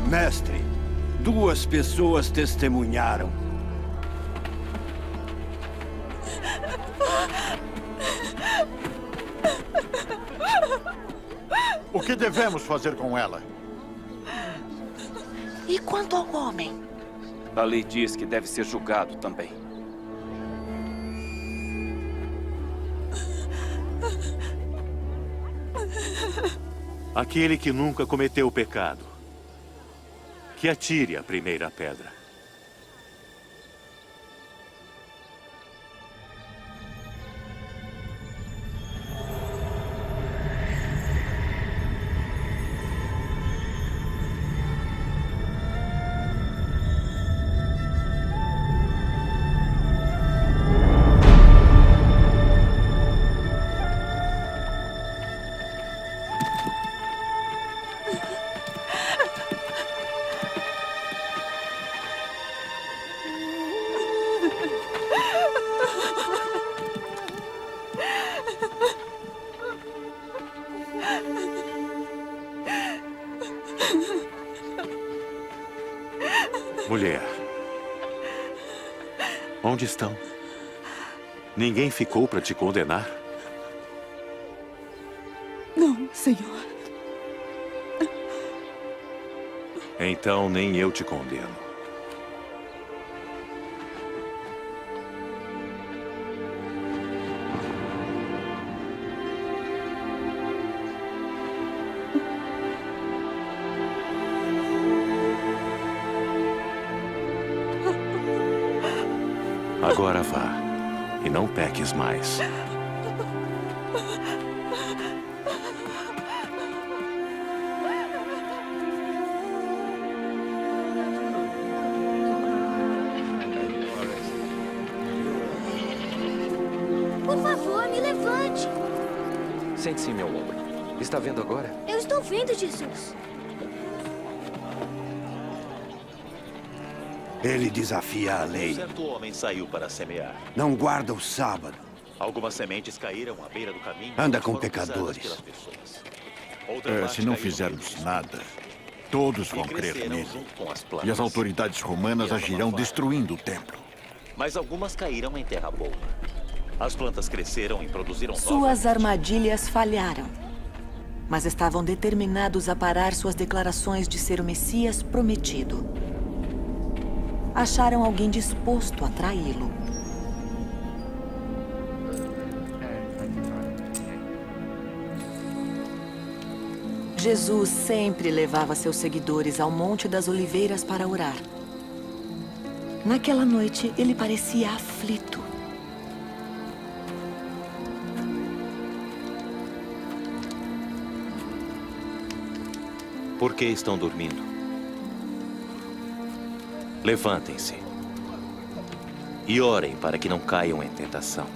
Mestre, 2 pessoas testemunharam. O que devemos fazer com ela? E quanto ao homem? A lei diz que deve ser julgado também. Aquele que nunca cometeu o pecado, que atire a primeira pedra. Mulher, Onde estão? Ninguém ficou para te condenar? Não, Senhor. Então nem eu te condeno. Agora vá e não peques mais. Por favor, me levante. Sente-se em meu ombro. Está vendo agora? Eu estou vendo, Jesus. Ele desafia a lei. Um certo homem saiu para semear. Não guarda o sábado. Algumas sementes caíram à beira do caminho. Anda e com foram pisadas pecadores. pelas pessoas. Outra parte Se não caiu no fizermos meio. nada, todos E vão crer cresceram nele. junto com as plantas. E as autoridades romanas E as agirão abafaram. destruindo o templo. Mas algumas caíram em terra boa. As plantas cresceram e produziram Suas armadilhas falharam, mas estavam determinados a parar suas declarações de ser o Messias prometido. Acharam alguém disposto a traí-lo. Jesus sempre levava seus seguidores ao Monte das Oliveiras para orar. Naquela noite, ele parecia aflito. Por que estão dormindo? Levantem-se e orem para que não caiam em tentação.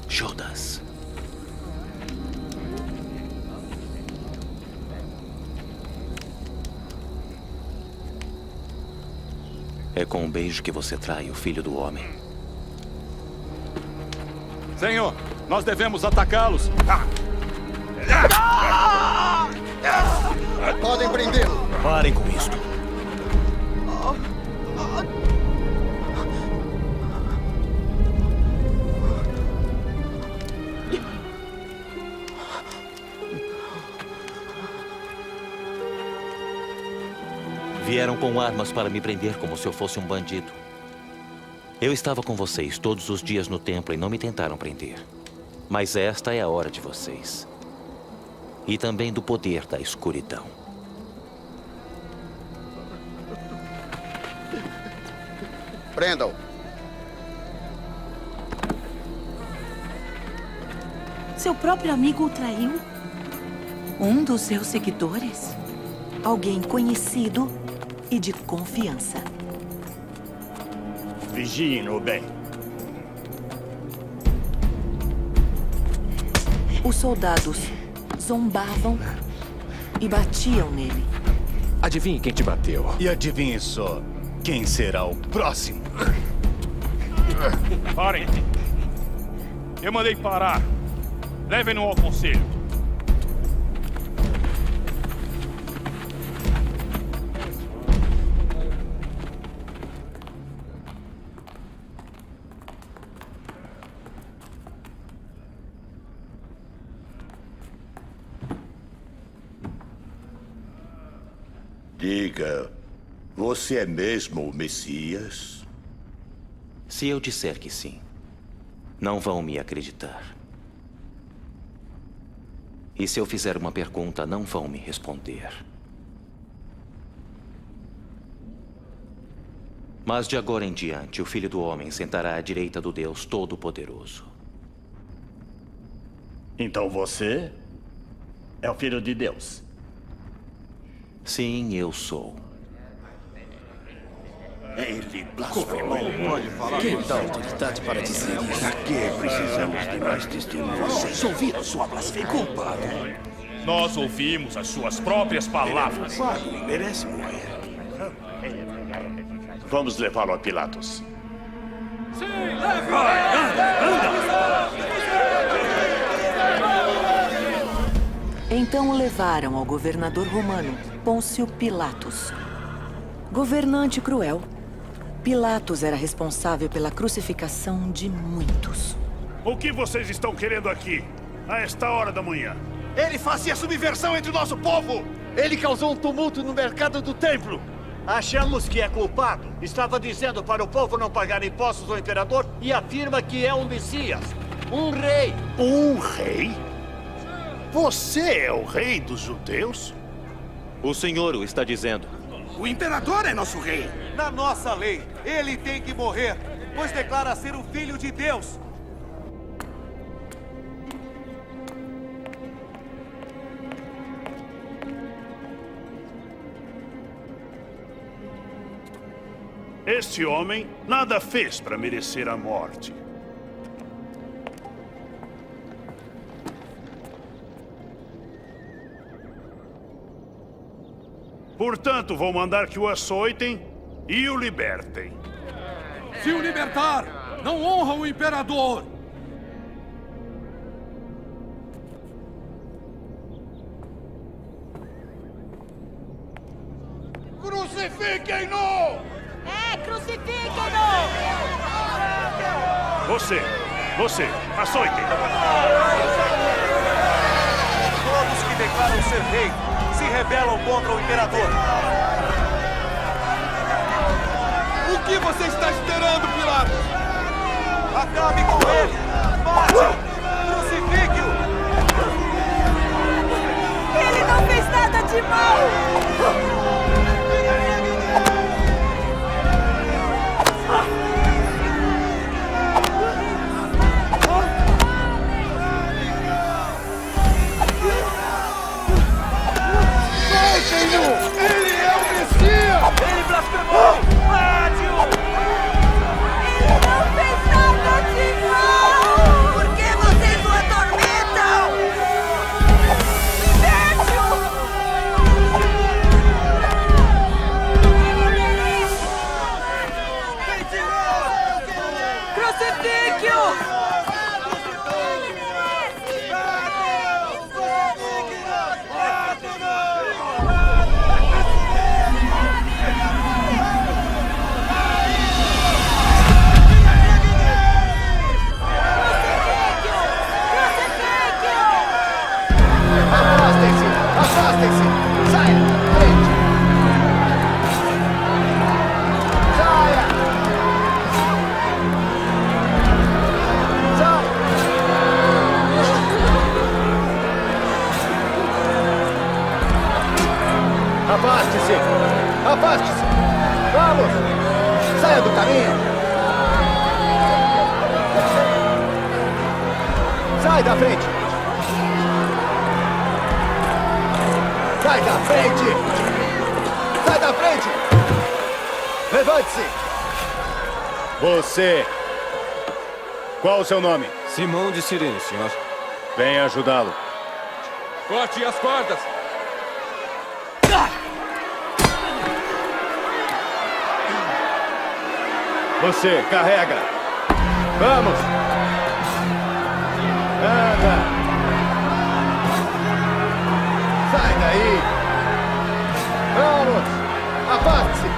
Judas. É com um beijo que você trai o Filho do Homem. Senhor, nós devemos atacá-los. Podem prendê-lo. Parem com isto. Vieram com armas para me prender como se eu fosse um bandido. Eu estava com vocês todos os dias no templo e não me tentaram prender. Mas esta é a hora de vocês. E também do poder da escuridão. Prendam. Seu próprio amigo o traiu? Um dos seus seguidores? Alguém conhecido e de confiança. Vigiem-no bem. Os soldados zombavam e batiam nele. Adivinhe quem te bateu. E adivinhe só, quem será o próximo? Parem! Eu mandei parar. Levem-no ao conselho. Diga, você é mesmo o Messias? Se eu disser que sim, não vão me acreditar. E se eu fizer uma pergunta, não vão me responder. Mas de agora em diante, o Filho do Homem sentará à direita do Deus Todo-Poderoso. Então você é o Filho de Deus? Sim, eu sou. Ele blasfemou. Pode falar. Quem dá autoridade para dizer isso? Para que precisamos de mais testemunhas? Vocês ouviram sua blasfêmia? Culpado. Nós ouvimos as suas próprias palavras. Merece morrer. Vamos levá-lo a Pilatos. Sim, leve! Então o levaram ao governador romano, Pôncio Pilatos. Governante cruel, Pilatos era responsável pela crucificação de muitos. O que vocês estão querendo aqui, a esta hora da manhã? Ele fazia subversão entre o nosso povo! Ele causou um tumulto no mercado do templo! Achamos que é culpado. Estava dizendo para o povo não pagar impostos ao imperador e afirma que é um Messias. Um rei. Um rei? Você é o rei dos judeus? O senhor o está dizendo. O imperador é nosso rei. Na nossa lei, ele tem que morrer, pois declara ser o filho de Deus. Este homem nada fez para merecer a morte. Portanto, vou mandar que o açoitem e o libertem. Se o libertar, não honra o imperador. Crucifiquem-no! Crucifiquem-no! Você, açoitem. Todos que declaram ser rei se rebelam contra o imperador. O que você está esperando, Pilatos? Acabe com ele! Mate! Crucifique-o! Ele não fez nada de mal! Ele é o Messias! Ele blasfemou! Mate-o! Ele não fez nada de mal! Por que vocês o atormentam? Liberte-o! Crucifique-o! Afastem-se! Saia! Frente! Saia! Saia! Afaste-se! Afaste-se! Vamos! Saia do caminho! Sai da frente! Sai da frente! Sai da frente! Levante-se! Você! Qual o seu nome? Simão de Cirene, senhor. Venha ajudá-lo. Corte as cordas! Você, carrega! Vamos! Anda! Sai daí! Vamos! Afaste-se!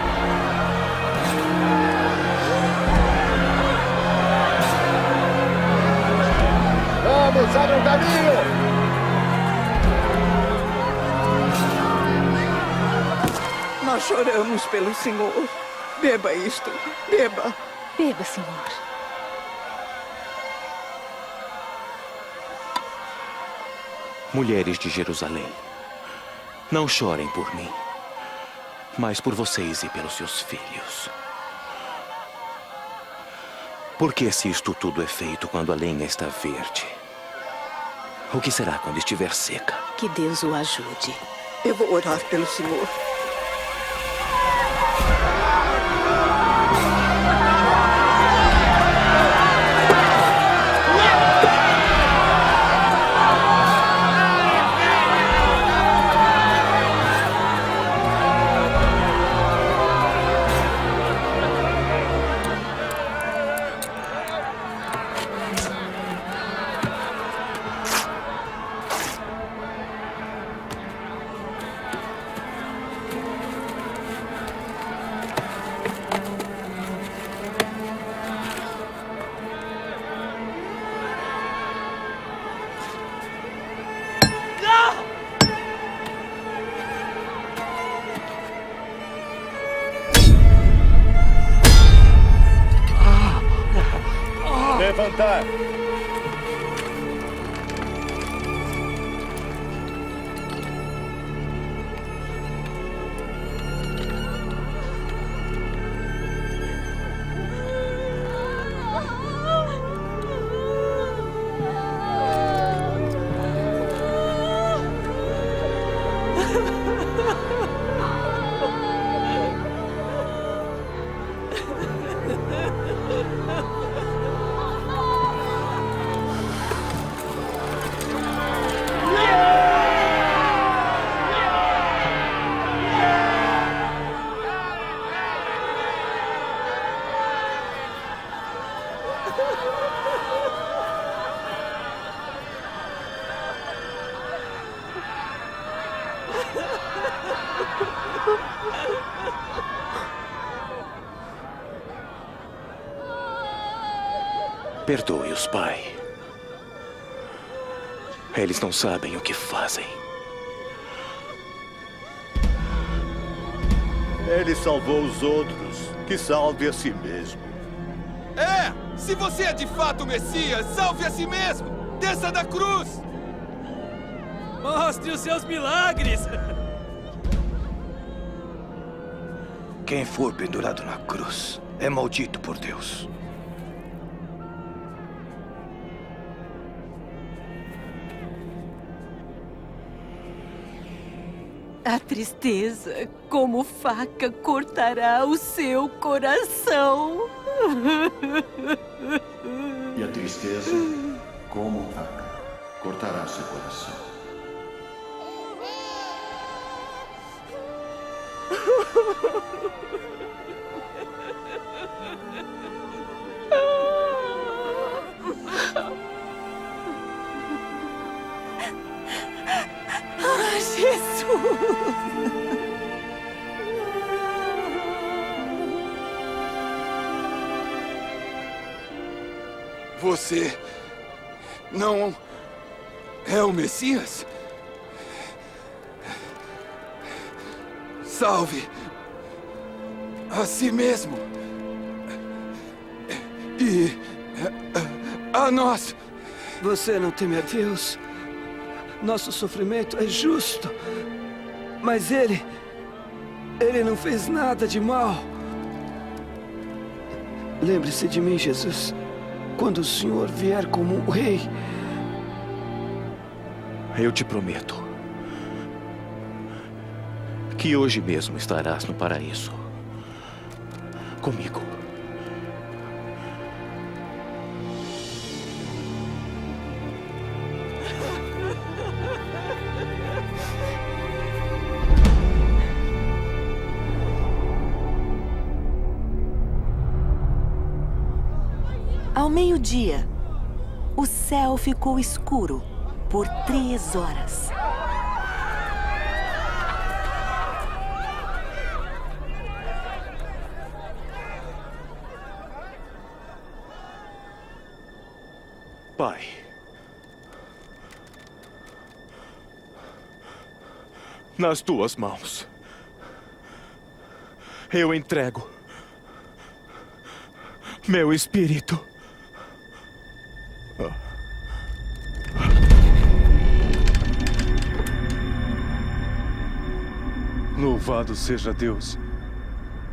Vamos, abra um caminho! Nós choramos pelo senhor. Beba isto. Beba. Beba, senhor. Mulheres de Jerusalém, não chorem por mim, mas por vocês e pelos seus filhos. Porque se isto tudo é feito quando a lenha está verde, o que será quando estiver seca? Que Deus o ajude. Eu vou orar pelo senhor. levantar. Perdoe-os, Pai. Eles não sabem o que fazem. Ele salvou os outros. Que salve a si mesmo. Se você é de fato o Messias, salve a si mesmo! Desça da cruz! Mostre os seus milagres! Quem for pendurado na cruz é maldito por Deus. A tristeza, como faca, cortará o seu coração. E a tristeza, como faca, cortará seu coração. Ah, Jesus! Você não é o Messias? Salve a si mesmo e a nós. Você não teme a Deus? Nosso sofrimento é justo, mas Ele não fez nada de mal. Lembre-se de mim, Jesus, quando o Senhor vier como um rei. Eu te prometo que hoje mesmo estarás no paraíso comigo. Ao meio-dia, o céu ficou escuro por 3 horas. Pai, nas tuas mãos, eu entrego meu espírito. Louvado seja Deus.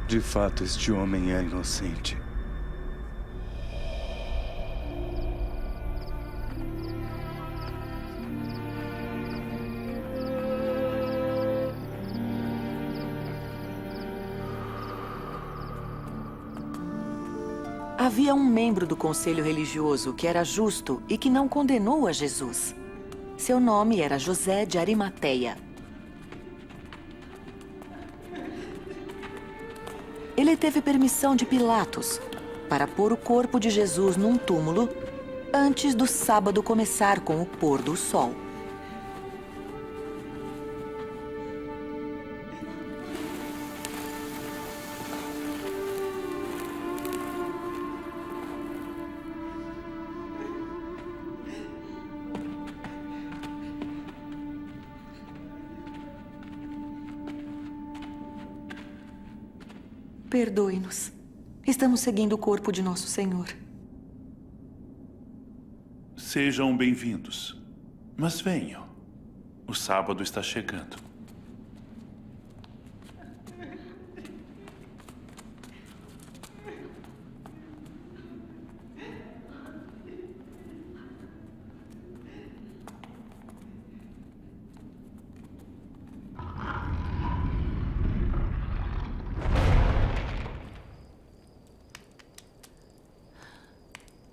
De fato, este homem é inocente. Havia um membro do conselho religioso que era justo e que não condenou a Jesus. Seu nome era José de Arimateia. Ele teve permissão de Pilatos para pôr o corpo de Jesus num túmulo antes do sábado começar com o pôr do sol. Perdoe-nos. Estamos seguindo o corpo de nosso Senhor. Sejam bem-vindos. Mas venham. O sábado está chegando.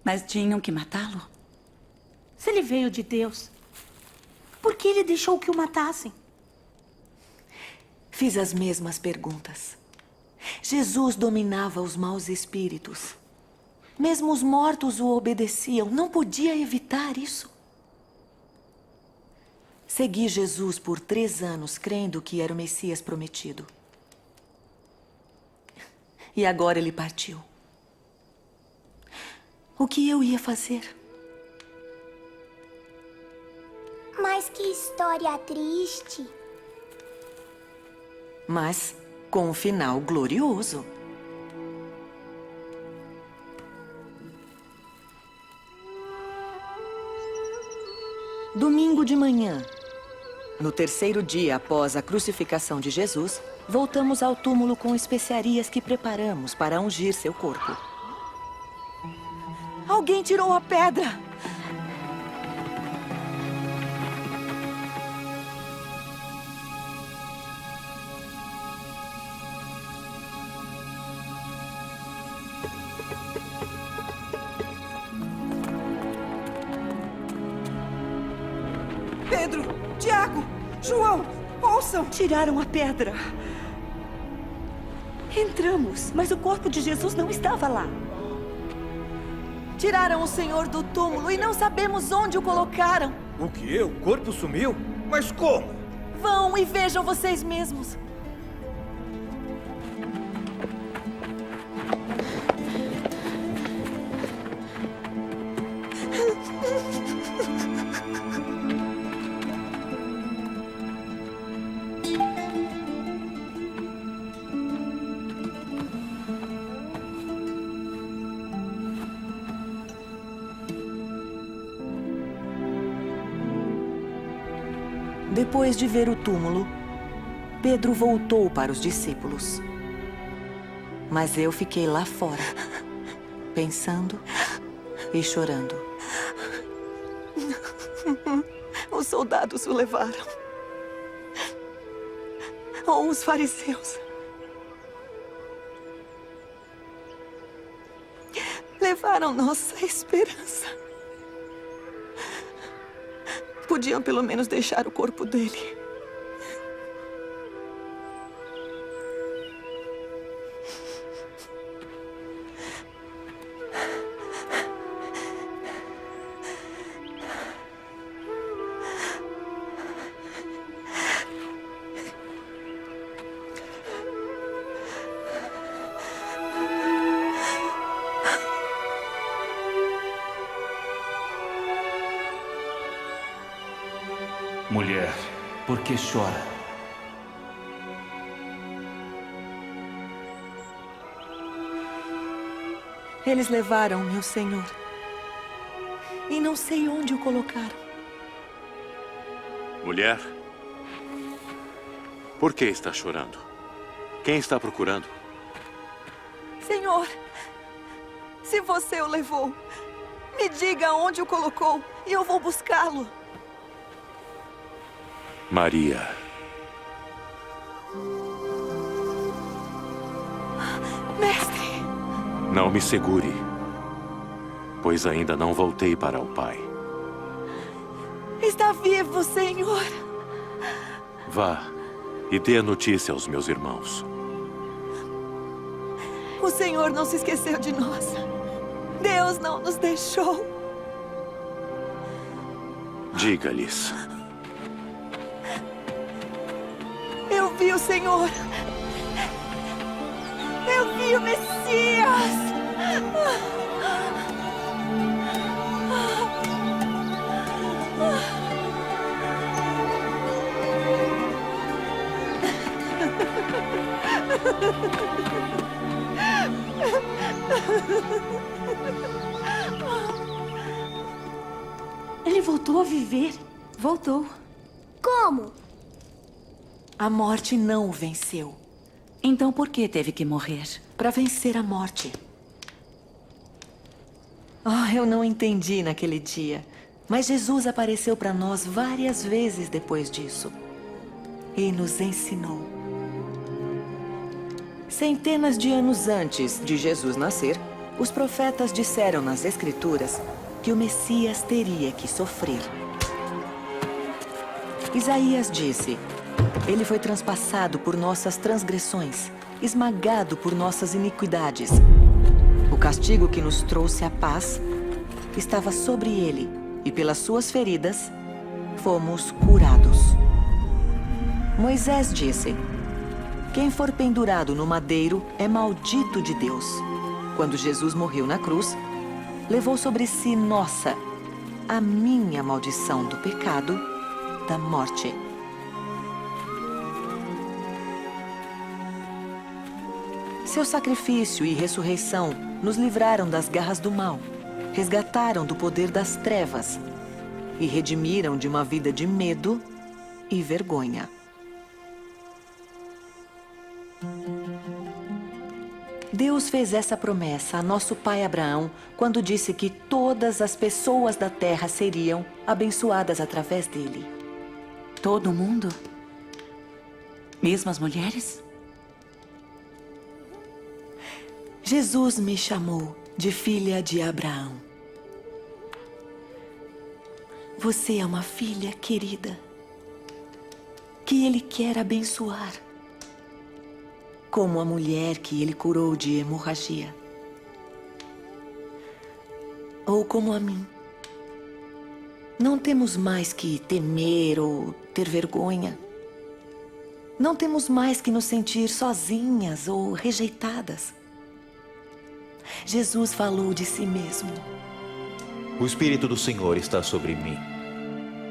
Mas tinham que matá-lo? Se ele veio de Deus, por que ele deixou que o matassem? Fiz as mesmas perguntas. Jesus dominava os maus espíritos. Mesmo os mortos o obedeciam. Não podia evitar isso. Segui Jesus por 3 anos, crendo que era o Messias prometido. E agora ele partiu. O que eu ia fazer? Mas que história triste. Mas com um final glorioso. Domingo de manhã, no 3º dia após a crucificação de Jesus, voltamos ao túmulo com especiarias que preparamos para ungir seu corpo. Alguém tirou a pedra! Pedro, Tiago, João, ouçam! Tiraram a pedra. Entramos, mas o corpo de Jesus não estava lá. Tiraram o Senhor do túmulo e não sabemos onde o colocaram. O quê? O corpo sumiu? Mas como? Vão e vejam vocês mesmos. Depois de ver o túmulo, Pedro voltou para os discípulos. Mas eu fiquei lá fora, pensando e chorando. Os soldados o levaram. Ou os fariseus. Levaram nossa esperança. Podiam pelo menos deixar o corpo dele. Mulher, por que chora? Eles levaram meu Senhor. E não sei onde o colocaram. Mulher, por que está chorando? Quem está procurando? Senhor, se você o levou, me diga onde o colocou e eu vou buscá-lo. Maria. Mestre! Não me segure, pois ainda não voltei para o Pai. Está vivo, Senhor. Vá e dê a notícia aos meus irmãos. O Senhor não se esqueceu de nós. Deus não nos deixou. Diga-lhes. Eu vi o Senhor. Eu vi o Messias. Ele voltou a viver. Voltou. Como? A morte não o venceu. Então por que teve que morrer? Para vencer a morte. Eu não entendi naquele dia. Mas Jesus apareceu para nós várias vezes depois disso. E nos ensinou. Centenas de anos antes de Jesus nascer, os profetas disseram nas Escrituras que o Messias teria que sofrer. Isaías disse: ele foi transpassado por nossas transgressões, esmagado por nossas iniquidades. O castigo que nos trouxe a paz estava sobre ele, e pelas suas feridas fomos curados. Moisés disse: quem for pendurado no madeiro é maldito de Deus. Quando Jesus morreu na cruz, levou sobre si a minha maldição do pecado, da morte. Seu sacrifício e ressurreição nos livraram das garras do mal, resgataram do poder das trevas e redimiram de uma vida de medo e vergonha. Deus fez essa promessa a nosso pai Abraão quando disse que todas as pessoas da terra seriam abençoadas através dele. Todo mundo? Mesmo as mulheres? Jesus me chamou de filha de Abraão. Você é uma filha querida que ele quer abençoar. Como a mulher que ele curou de hemorragia. Ou como a mim. Não temos mais que temer ou ter vergonha. Não temos mais que nos sentir sozinhas ou rejeitadas. Jesus falou de si mesmo. O Espírito do Senhor está sobre mim.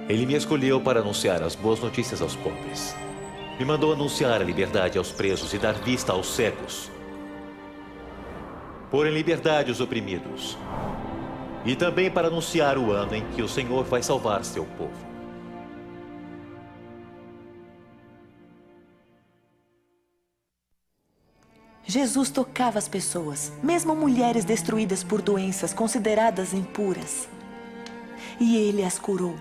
Ele me escolheu para anunciar as boas notícias aos pobres. Me mandou anunciar a liberdade aos presos e dar vista aos cegos. Pôr em liberdade os oprimidos. E também para anunciar o ano em que o Senhor vai salvar seu povo. Jesus tocava as pessoas, mesmo mulheres destruídas por doenças consideradas impuras. E ele as curou.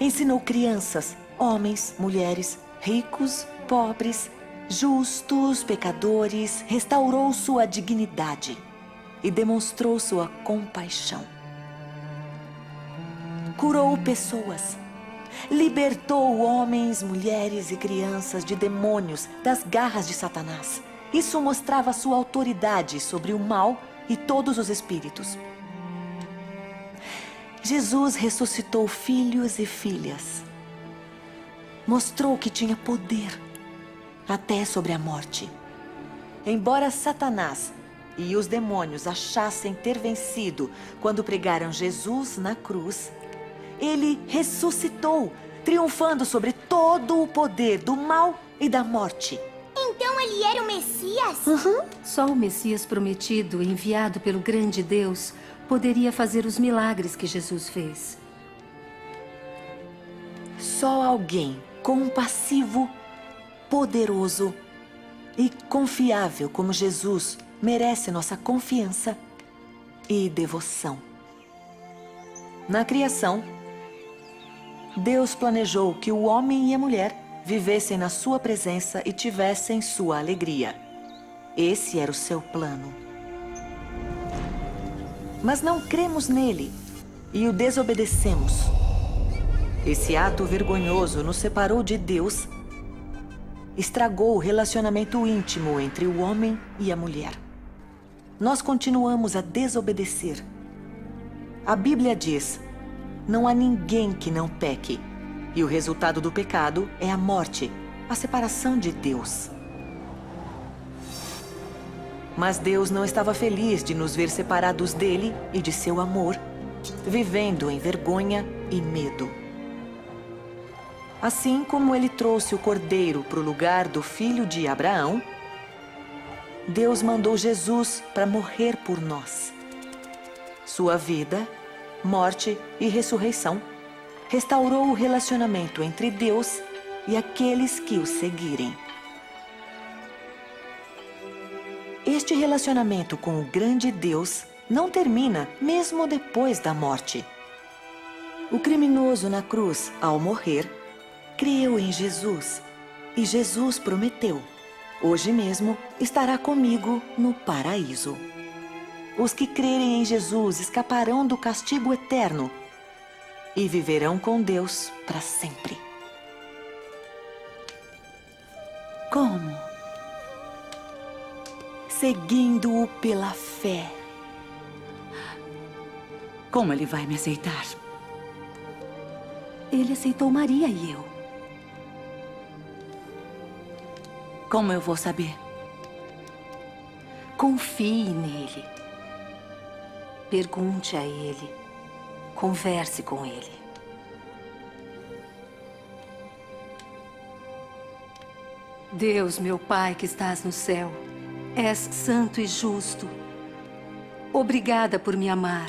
Ensinou crianças, homens, mulheres, ricos, pobres, justos, pecadores, restaurou sua dignidade e demonstrou sua compaixão. Curou pessoas, libertou homens, mulheres e crianças de demônios das garras de Satanás. Isso mostrava sua autoridade sobre o mal e todos os espíritos. Jesus ressuscitou filhos e filhas. Mostrou que tinha poder, até sobre a morte. Embora Satanás e os demônios achassem ter vencido quando pregaram Jesus na cruz, ele ressuscitou, triunfando sobre todo o poder do mal e da morte. Então ele era o Messias? Só o Messias prometido, enviado pelo grande Deus, poderia fazer os milagres que Jesus fez. Só alguém compassivo, poderoso e confiável como Jesus merece nossa confiança e devoção. Na criação, Deus planejou que o homem e a mulher vivessem na sua presença e tivessem sua alegria. Esse era o seu plano. Mas não cremos nele e o desobedecemos. Esse ato vergonhoso nos separou de Deus, estragou o relacionamento íntimo entre o homem e a mulher. Nós continuamos a desobedecer. A Bíblia diz: não há ninguém que não peque. E o resultado do pecado é a morte, a separação de Deus. Mas Deus não estava feliz de nos ver separados dele e de seu amor, vivendo em vergonha e medo. Assim como ele trouxe o cordeiro para o lugar do filho de Abraão, Deus mandou Jesus para morrer por nós. Sua vida morte e ressurreição, restaurou o relacionamento entre Deus e aqueles que o seguirem. Este relacionamento com o grande Deus não termina mesmo depois da morte. O criminoso na cruz, ao morrer, creu em Jesus e Jesus prometeu: hoje mesmo estará comigo no paraíso. Os que crerem em Jesus escaparão do castigo eterno e viverão com Deus para sempre. Como? Seguindo-o pela fé. Como ele vai me aceitar? Ele aceitou Maria e eu. Como eu vou saber? Confie nele. Pergunte a ele. Converse com ele. Deus, meu Pai que estás no céu, és santo e justo. Obrigada por me amar.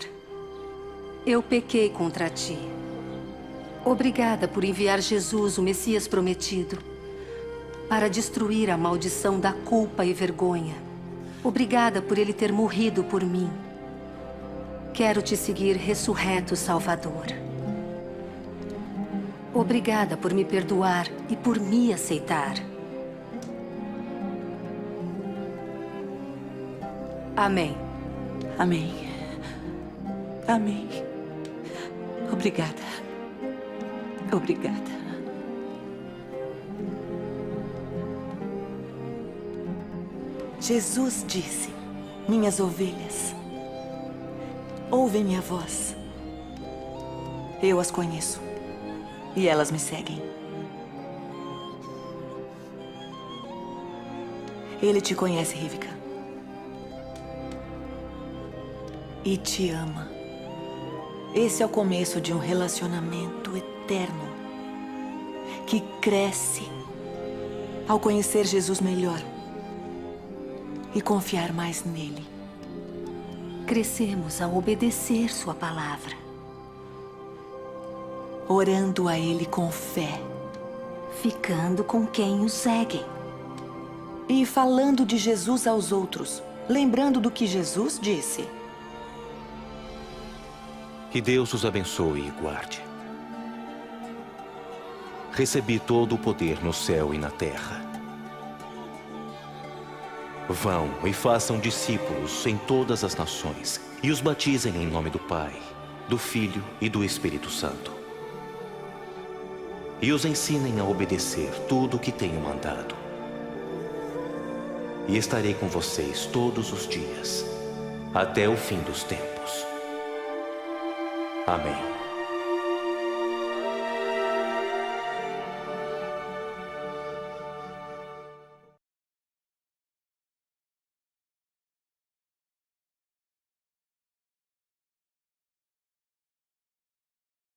Eu pequei contra ti. Obrigada por enviar Jesus, o Messias prometido, para destruir a maldição da culpa e vergonha. Obrigada por ele ter morrido por mim. Quero te seguir ressurreto, Salvador. Obrigada por me perdoar e por me aceitar. Amém. Amém. Amém. Obrigada. Obrigada. Jesus disse: minhas ovelhas ouvem minha voz. Eu as conheço e elas me seguem. Ele te conhece, Rivka, e te ama. Esse é o começo de um relacionamento eterno que cresce ao conhecer Jesus melhor e confiar mais nele. Crescemos ao obedecer sua palavra, orando a ele com fé, ficando com quem o segue e falando de Jesus aos outros, lembrando do que Jesus disse. Que Deus os abençoe e guarde. Recebi todo o poder no céu e na terra. Vão e façam discípulos em todas as nações e os batizem em nome do Pai, do Filho e do Espírito Santo. E os ensinem a obedecer tudo o que tenho mandado. E estarei com vocês todos os dias, até o fim dos tempos. Amém.